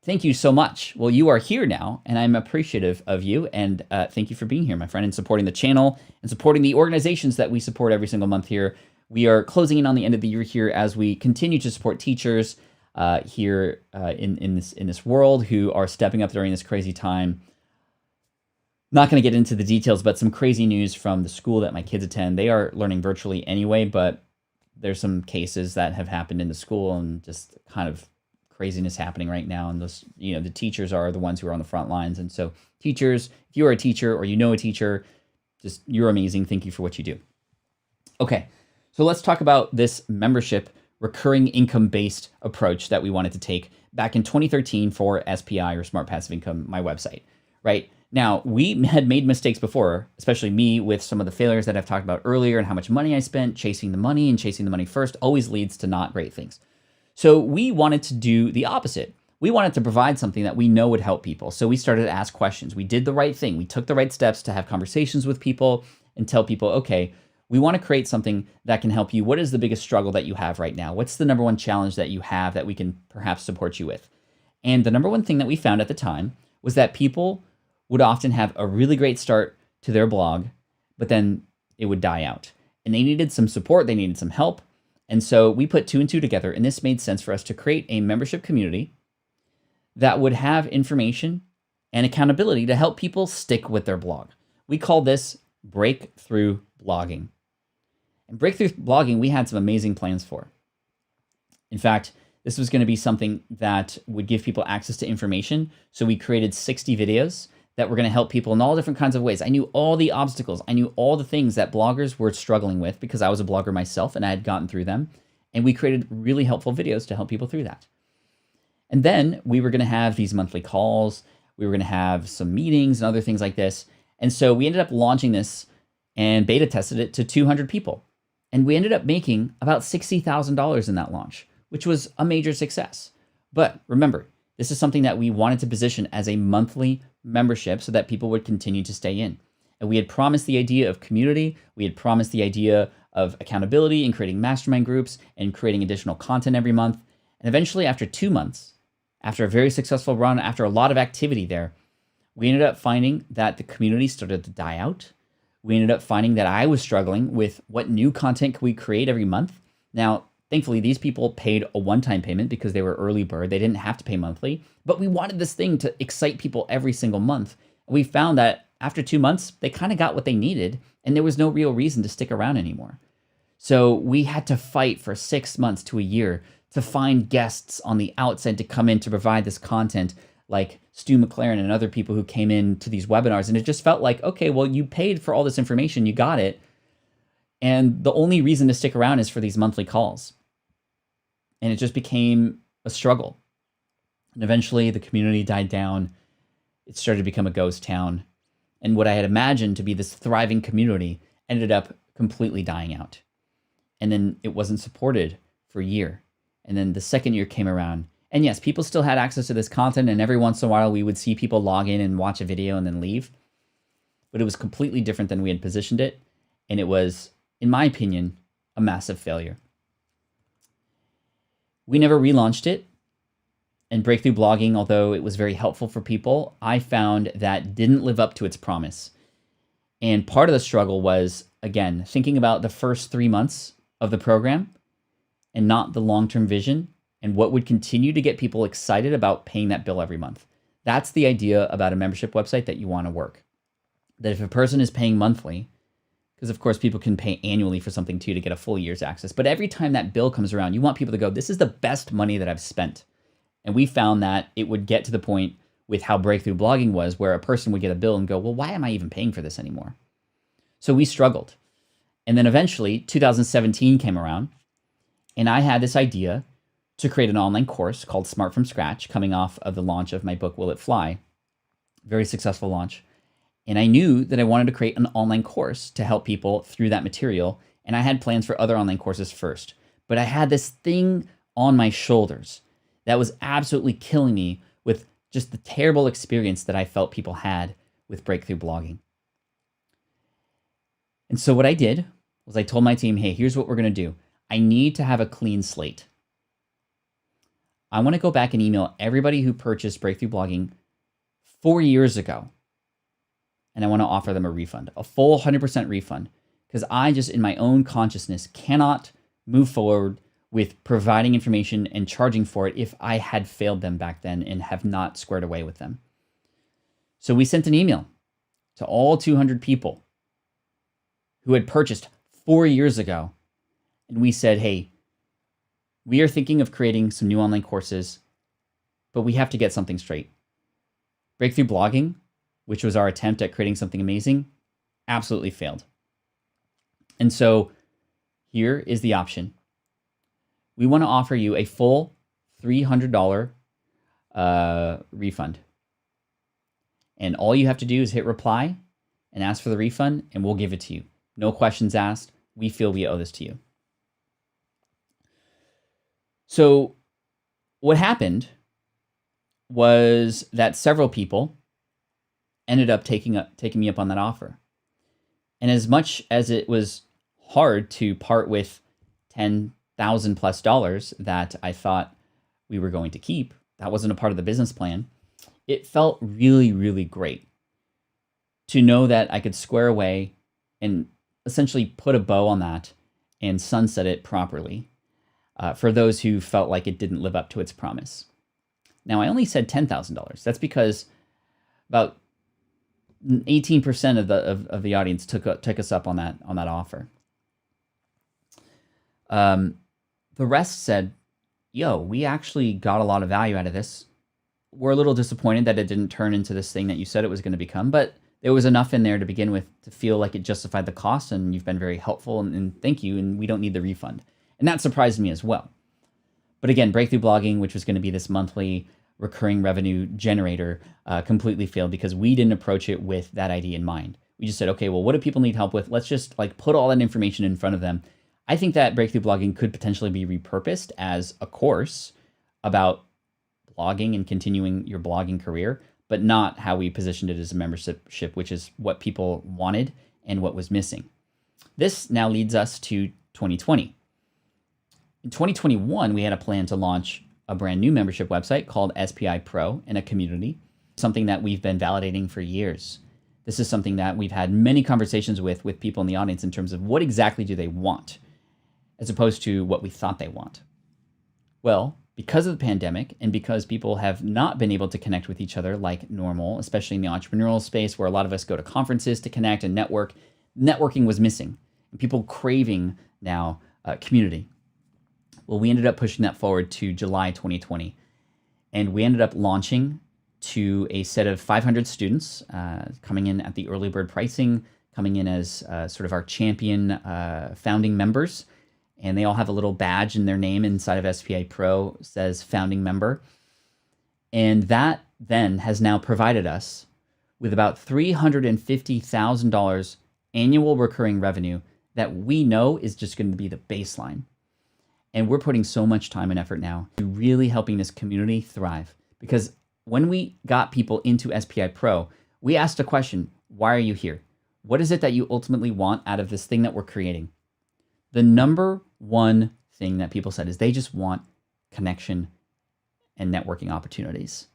Thank you so much. Well, you are here now, and I'm appreciative of you. And thank you for being here, my friend, and supporting the channel and supporting the organizations that we support every single month here. We are closing in on the end of the year here as we continue to support teachers here in this world who are stepping up during this crazy time. Not going to get into the details, but some crazy news from the school that my kids attend. They are learning virtually anyway, but there's some cases that have happened in the school and just kind of craziness happening right now. And those, the teachers are the ones who are on the front lines. And so teachers, if you are a teacher or you know a teacher, just you're amazing. Thank you for what you do. Okay, so let's talk about this membership recurring income-based approach that we wanted to take back in 2013 for SPI or Smart Passive Income, my website, right? Now, we had made mistakes before, especially me with some of the failures that I've talked about earlier and how much money I spent chasing the money, and chasing the money first always leads to not great things. So we wanted to do the opposite. We wanted to provide something that we know would help people. So we started to ask questions. We did the right thing. We took the right steps to have conversations with people and tell people, okay, we want to create something that can help you. What is the biggest struggle that you have right now? What's the number one challenge that you have that we can perhaps support you with? And the number one thing that we found at the time was that people would often have a really great start to their blog, but then it would die out. And they needed some support, they needed some help. And so we put two and two together, and this made sense for us to create a membership community that would have information and accountability to help people stick with their blog. We call this Breakthrough Blogging. And Breakthrough Blogging, we had some amazing plans for. In fact, this was going to be something that would give people access to information. So we created 60 videos that were going to help people in all different kinds of ways. I knew all the obstacles. I knew all the things that bloggers were struggling with because I was a blogger myself and I had gotten through them. And we created really helpful videos to help people through that. And then we were going to have these monthly calls. We were going to have some meetings and other things like this. And so we ended up launching this and beta tested it to 200 people. And we ended up making about $60,000 in that launch, which was a major success. But remember, this is something that we wanted to position as a monthly membership so that people would continue to stay in. And we had promised the idea of community. We had promised the idea of accountability and creating mastermind groups and creating additional content every month. And eventually, after 2 months, after a very successful run, after a lot of activity there, we ended up finding that the community started to die out. We ended up finding that I was struggling with what new content could we create every month. Now, thankfully, these people paid a one-time payment because they were early bird. They didn't have to pay monthly, but we wanted this thing to excite people every single month. We found that after 2 months, they kind of got what they needed, and there was no real reason to stick around anymore. So we had to fight for 6 months to a year to find guests on the outside to come in to provide this content, like Stu McLaren and other people who came in to these webinars. And it just felt like, okay, well, you paid for all this information, you got it. And the only reason to stick around is for these monthly calls. And it just became a struggle. And eventually the community died down. It started to become a ghost town. And what I had imagined to be this thriving community ended up completely dying out. And then it wasn't supported for a year. And then the second year came around. And yes, people still had access to this content. And every once in a while, we would see people log in and watch a video and then leave. But it was completely different than we had positioned it. And it was, in my opinion, a massive failure. We never relaunched it. And Breakthrough Blogging, although it was very helpful for people, I found that didn't live up to its promise. And part of the struggle was, again, thinking about the first 3 months of the program and not the long-term vision and what would continue to get people excited about paying that bill every month. That's the idea about a membership website that you want to work. That if a person is paying monthly, because of course people can pay annually for something too to get a full year's access, but every time that bill comes around, you want people to go, this is the best money that I've spent. And we found that it would get to the point with how Breakthrough Blogging was where a person would get a bill and go, well, why am I even paying for this anymore? So we struggled. And then eventually 2017 came around and I had this idea to create an online course called Smart from Scratch, coming off of the launch of my book, Will It Fly? Very successful launch. And I knew that I wanted to create an online course to help people through that material. And I had plans for other online courses first. But I had this thing on my shoulders that was absolutely killing me with just the terrible experience that I felt people had with Breakthrough Blogging. And so what I did was I told my team, hey, here's what we're going to do. I need to have a clean slate. I want to go back and email everybody who purchased Breakthrough Blogging 4 years ago. And I want to offer them a refund, a full 100% refund. Because I just, in my own consciousness, cannot move forward with providing information and charging for it if I had failed them back then and have not squared away with them. So we sent an email to all 200 people who had purchased 4 years ago. And we said, hey, we are thinking of creating some new online courses, but we have to get something straight. Breakthrough Blogging, which was our attempt at creating something amazing, absolutely failed. And so here is the option. We want to offer you a full $300 refund. And all you have to do is hit reply and ask for the refund, and we'll give it to you. No questions asked. We feel we owe this to you. So what happened was that several people ended up taking me up on that offer. And as much as it was hard to part with $10,000 plus that I thought we were going to keep, that wasn't a part of the business plan, it felt really, really great to know that I could square away and essentially put a bow on that and sunset it properly for those who felt like it didn't live up to its promise. Now, I only said $10,000. That's because about 18% of the audience took us up on that offer. The rest said, yo, we actually got a lot of value out of this. we're a little disappointed that it didn't turn into this thing that you said it was going to become, but there was enough in there to begin with to feel like it justified the cost, and you've been very helpful, and thank you, and we don't need the refund. And that surprised me as well. But again, Breakthrough Blogging, which was going to be this monthly recurring revenue generator, completely failed because we didn't approach it with that idea in mind. We just said, okay, well, what do people need help with? Let's just like put all that information in front of them. I think that Breakthrough Blogging could potentially be repurposed as a course about blogging and continuing your blogging career, but not how we positioned it as a membership, which is what people wanted and what was missing. This now leads us to 2020. In 2021, we had a plan to launch a brand new membership website called SPI Pro and a community, something that we've been validating for years. This is something that we've had many conversations with people in the audience in terms of what exactly do they want, as opposed to what we thought they want. Well, because of the pandemic and because people have not been able to connect with each other like normal, especially in the entrepreneurial space where a lot of us go to conferences to connect and network, networking was missing and people craving now community. Well, we ended up pushing that forward to July 2020, and we ended up launching to a set of 500 students coming in at the early bird pricing, coming in as sort of our champion founding members. And they all have a little badge in their name inside of SPI Pro, says founding member. And that then has now provided us with about $350,000 annual recurring revenue that we know is just going to be the baseline. And we're putting so much time and effort now to really helping this community thrive. Because when we got people into SPI Pro, we asked a question: why are you here? What is it that you ultimately want out of this thing that we're creating? The number one thing that people said is they just want connection and networking opportunities.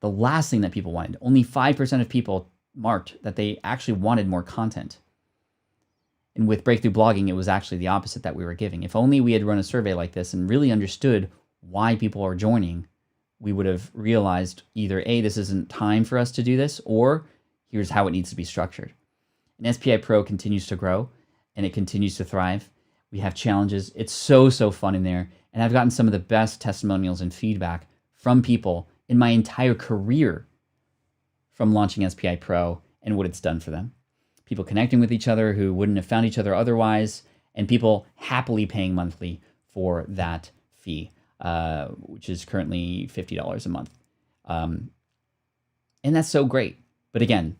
The last thing that people wanted, only 5% of people marked that they actually wanted more content. And with Breakthrough Blogging, it was actually the opposite that we were giving. If only we had run a survey like this and really understood why people are joining, we would have realized either A, this isn't time for us to do this, or here's how it needs to be structured. And SPI Pro continues to grow and it continues to thrive. We have challenges. It's so fun in there. And I've gotten some of the best testimonials and feedback from people in my entire career from launching SPI Pro and what it's done for them. People connecting with each other who wouldn't have found each other otherwise, and people happily paying monthly for that fee, which is currently $50 a month. And that's so great. But again,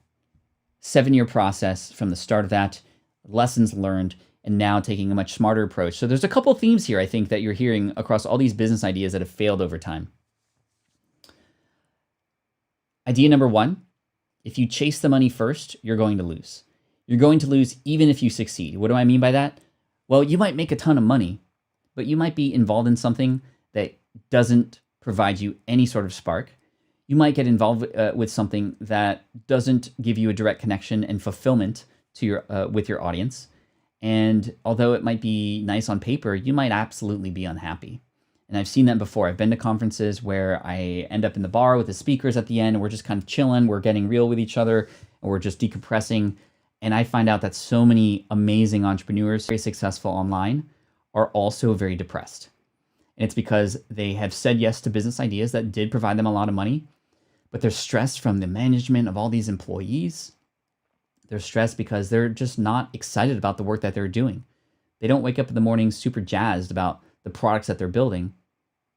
7-year process from the start of that, lessons learned, and now taking a much smarter approach. So there's a couple themes here, I think, that you're hearing across all these business ideas that have failed over time. Idea number one, if you chase the money first, you're going to lose. You're going to lose even if you succeed. What do I mean by that? Well, you might make a ton of money, but you might be involved in something that doesn't provide you any sort of spark. You might get involved with something that doesn't give you a direct connection and fulfillment to your with your audience. And although it might be nice on paper, you might absolutely be unhappy. And I've seen that before. I've been to conferences where I end up in the bar with the speakers at the end, and we're just kind of chilling, we're getting real with each other, and we're just decompressing. And I find out that so many amazing entrepreneurs, very successful online, are also very depressed. And it's because they have said yes to business ideas that did provide them a lot of money, but they're stressed from the management of all these employees. They're stressed because they're just not excited about the work that they're doing. They don't wake up in the morning super jazzed about the products that they're building.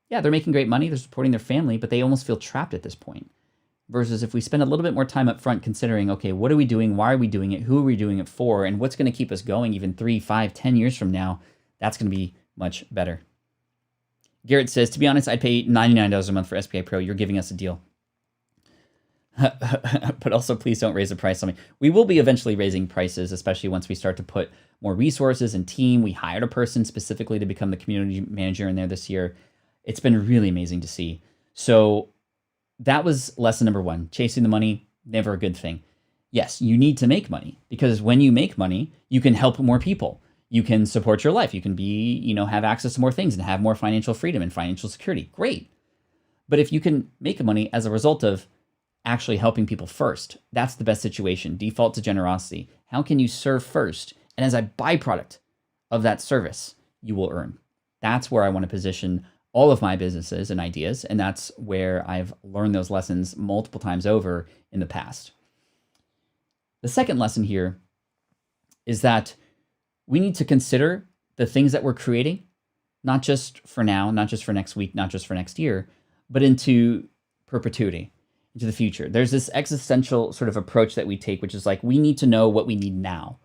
Yeah, they're making great money, they're supporting their family, but they almost feel trapped at this point. Versus if we spend a little bit more time up front considering, okay, what are we doing? Why are we doing it? Who are we doing it for? And what's going to keep us going even 3, 5, 10 years from now? That's going to be much better. Garrett says, to be honest, I'd pay $99 a month for SPI Pro. You're giving us a deal. But also, please don't raise the price on me. We will be eventually raising prices, especially once we start to put more resources and team. We hired a person specifically to become the community manager in there this year. It's been really amazing to see. So that was lesson number one. Chasing the money, never a good thing. Yes, you need to make money because when you make money, you can help more people. You can support your life. You can be, have access to more things and have more financial freedom and financial security. Great. But if you can make money as a result of actually helping people first, that's the best situation. Default to generosity. How can you serve first? And as a byproduct of that service, you will earn. That's where I want to position all of my businesses and ideas, and that's where I've learned those lessons multiple times over in the past. The second lesson here is that we need to consider the things that we're creating, not just for now, not just for next week, not just for next year, but into perpetuity, into the future. There's this existential sort of approach that we take, which is like, we need to know what we need now,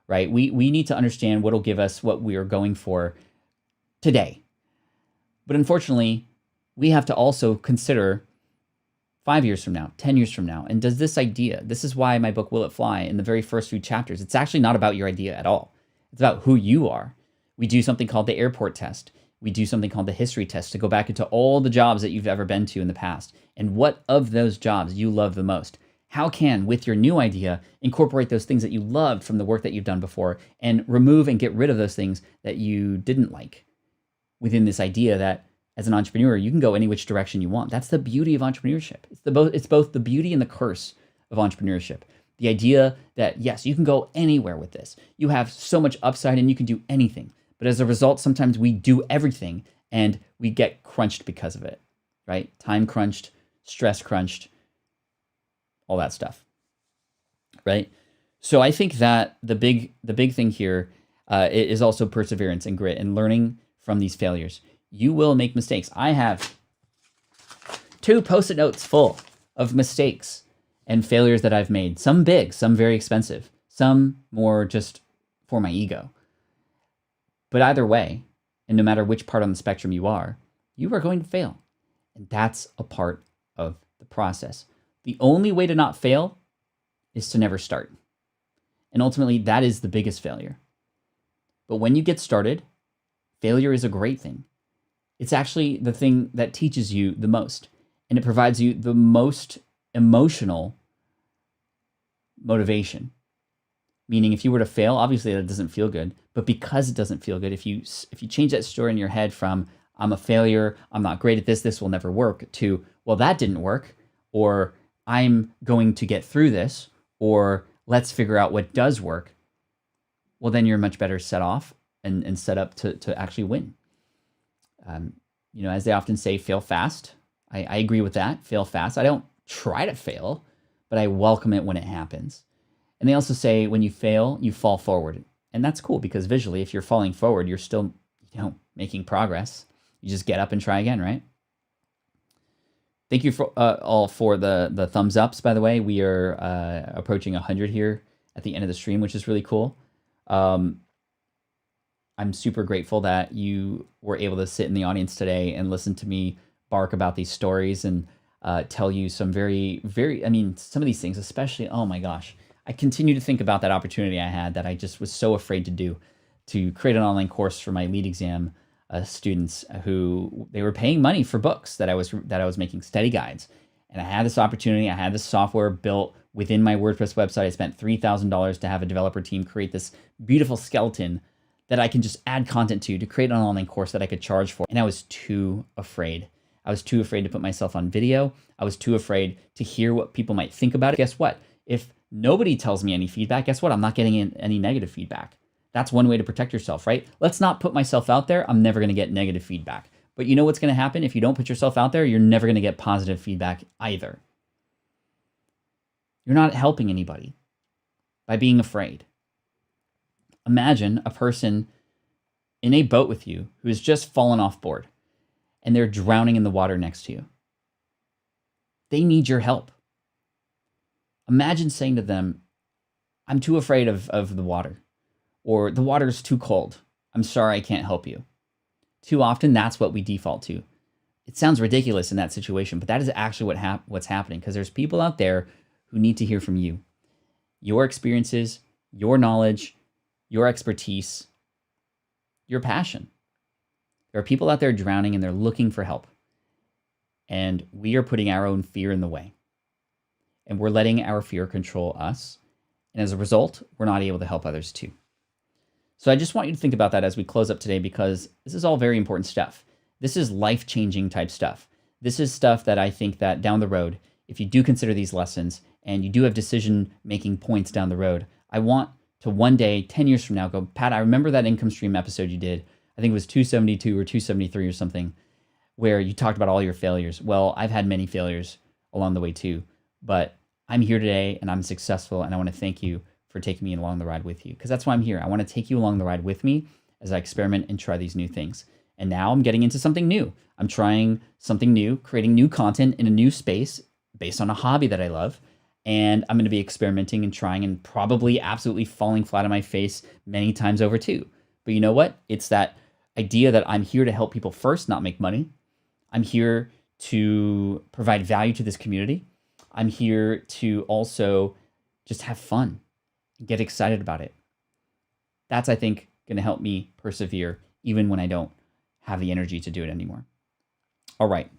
right? We need to understand what will give us what we are going for today. But unfortunately, we have to also consider 5 years from now, 10 years from now. And does this idea, this is why my book, Will It Fly, in the very first few chapters, it's actually not about your idea at all. It's about who you are. We do something called the airport test. We do something called the history test to go back into all the jobs that you've ever been to in the past. And what of those jobs you love the most? How can, with your new idea, incorporate those things that you loved from the work that you've done before and remove and get rid of those things that you didn't like within this idea that as an entrepreneur, you can go any which direction you want. That's the beauty of entrepreneurship. It's both the beauty and the curse of entrepreneurship. The idea that, yes, you can go anywhere with this. You have so much upside and you can do anything. But as a result, sometimes we do everything and we get crunched because of it, right? Time crunched, stress crunched, all that stuff, right? So I think that the big thing here is also perseverance and grit and learning from these failures. You will make mistakes. I have 2 Post-it notes full of mistakes and failures that I've made. Some big, some very expensive, some more just for my ego. But either way, and no matter which part on the spectrum you are going to fail. And that's a part of the process. The only way to not fail is to never start. And ultimately, that is the biggest failure. But when you get started, failure is a great thing. It's actually the thing that teaches you the most. And it provides you the most emotional motivation. Meaning if you were to fail, obviously that doesn't feel good. But because it doesn't feel good, if you change that story in your head from, I'm a failure, I'm not great at this will never work, to, well, that didn't work, or I'm going to get through this, or let's figure out what does work, well, then you're much better set off and set up to actually win. As they often say, fail fast. I agree with that, fail fast. I don't try to fail, but I welcome it when it happens. And they also say when you fail, you fall forward. And that's cool because visually, if you're falling forward, you're still, making progress. You just get up and try again, right? Thank you for all for the thumbs ups, by the way. We are approaching 100 here at the end of the stream, which is really cool. I'm super grateful that you were able to sit in the audience today and listen to me bark about these stories and tell you some very, very, some of these things, especially, oh my gosh, I continue to think about that opportunity I had that I just was so afraid to do, to create an online course for my lead exam students who they were paying money for books that I was making study guides. And I had this opportunity. I had this software built within my WordPress website. I spent $3,000 to have a developer team create this beautiful skeleton that I can just add content to create an online course that I could charge for. And I was too afraid. I was too afraid to put myself on video. I was too afraid to hear what people might think about it. Guess what? If nobody tells me any feedback, guess what? I'm not getting any negative feedback. That's one way to protect yourself, right? Let's not put myself out there. I'm never going to get negative feedback. But you know what's going to happen? If you don't put yourself out there, you're never going to get positive feedback either. You're not helping anybody by being afraid. Imagine a person in a boat with you who has just fallen off board and they're drowning in the water next to you. They need your help. Imagine saying to them, I'm too afraid of the water, or the water is too cold. I'm sorry, I can't help you. Too often, that's what we default to. It sounds ridiculous in that situation, but that is actually what's happening, because there's people out there who need to hear from you. Your experiences, your knowledge, your expertise, your passion. There are people out there drowning and they're looking for help. And we are putting our own fear in the way. And we're letting our fear control us. And as a result, we're not able to help others too. So I just want you to think about that as we close up today, because this is all very important stuff. This is life-changing type stuff. This is stuff that I think that down the road, if you do consider these lessons and you do have decision-making points down the road, I want to one day, 10 years from now, go, Pat, I remember that income stream episode you did. I think it was 272 or 273 or something, where you talked about all your failures. Well, I've had many failures along the way too, but I'm here today and I'm successful, and I want to thank you for taking me along the ride with you, because that's why I'm here. I want to take you along the ride with me as I experiment and try these new things. And now I'm getting into something new. I'm trying something new, creating new content in a new space based on a hobby that I love. And I'm going to be experimenting and trying and probably absolutely falling flat on my face many times over too. But you know what? It's that idea that I'm here to help people first, not make money. I'm here to provide value to this community. I'm here to also just have fun, get excited about it. That's, I think, going to help me persevere even when I don't have the energy to do it anymore. All right,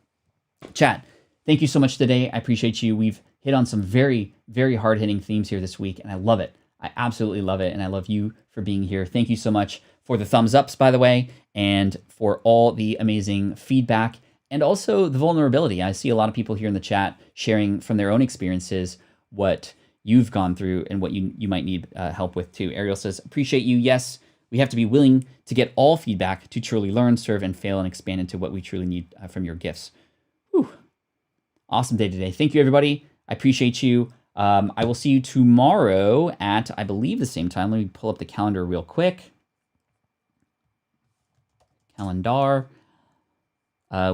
chat. Thank you so much today. I appreciate you. We've hit on some very, very hard-hitting themes here this week, and I love it. I absolutely love it, and I love you for being here. Thank you so much for the thumbs ups, by the way, and for all the amazing feedback and also the vulnerability. I see a lot of people here in the chat sharing from their own experiences what you've gone through and what you might need help with too. Ariel says, appreciate you. Yes, we have to be willing to get all feedback to truly learn, serve, and fail and expand into what we truly need from your gifts. Whew. Awesome day today. Thank you, everybody. I appreciate you. I will see you tomorrow at, I believe, the same time. Let me pull up the calendar real quick. Calendar.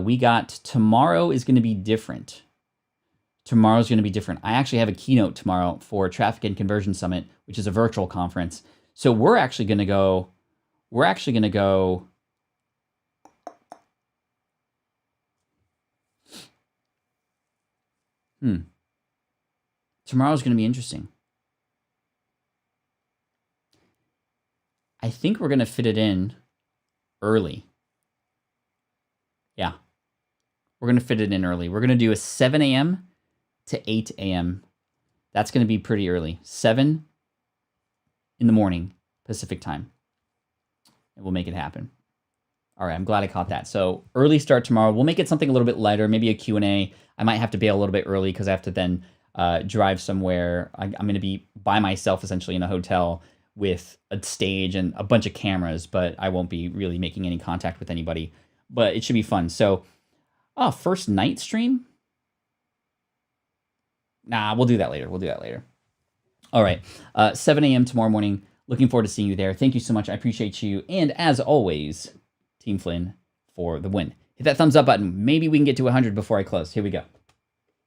We got tomorrow is going to be different. Tomorrow's going to be different. I actually have a keynote tomorrow for Traffic and Conversion Summit, which is a virtual conference. So we're actually going to go. Tomorrow's going to be interesting. I think we're going to fit it in early. Yeah. We're going to fit it in early. We're going to do a 7 a.m. to 8 a.m. That's going to be pretty early. 7 in the morning, Pacific time. And we'll make it happen. All right, I'm glad I caught that. So early start tomorrow. We'll make it something a little bit lighter, maybe a Q&A. I might have to bail a little bit early because I have to then drive somewhere. I'm going to be by myself essentially in a hotel with a stage and a bunch of cameras, but I won't be really making any contact with anybody. But it should be fun. So, first night stream? Nah, we'll do that later. All right, 7 a.m. tomorrow morning. Looking forward to seeing you there. Thank you so much. I appreciate you. And as always, Team Flynn for the win. Hit that thumbs up button. Maybe we can get to 100 before I close. Here we go.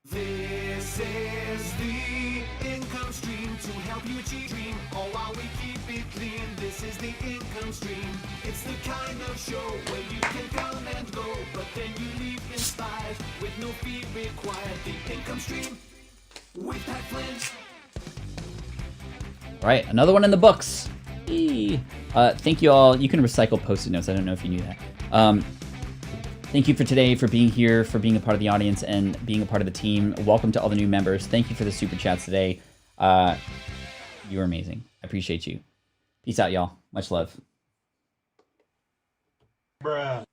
This is the income stream to help you achieve your dream. All while we keep it clean. This is the income stream. It's the kind of show where you can come and go, but then you leave inspired with no fee required. The income stream with Pat Flynn. All right, another one in the books. Thank you all. You can recycle Post-it notes. I don't know if you knew that. Thank you for today, for being here, for being a part of the audience and being a part of the team. Welcome to all the new members. Thank you for the super chats today. You're amazing. I appreciate you. Peace out, y'all. Much love. Bruh.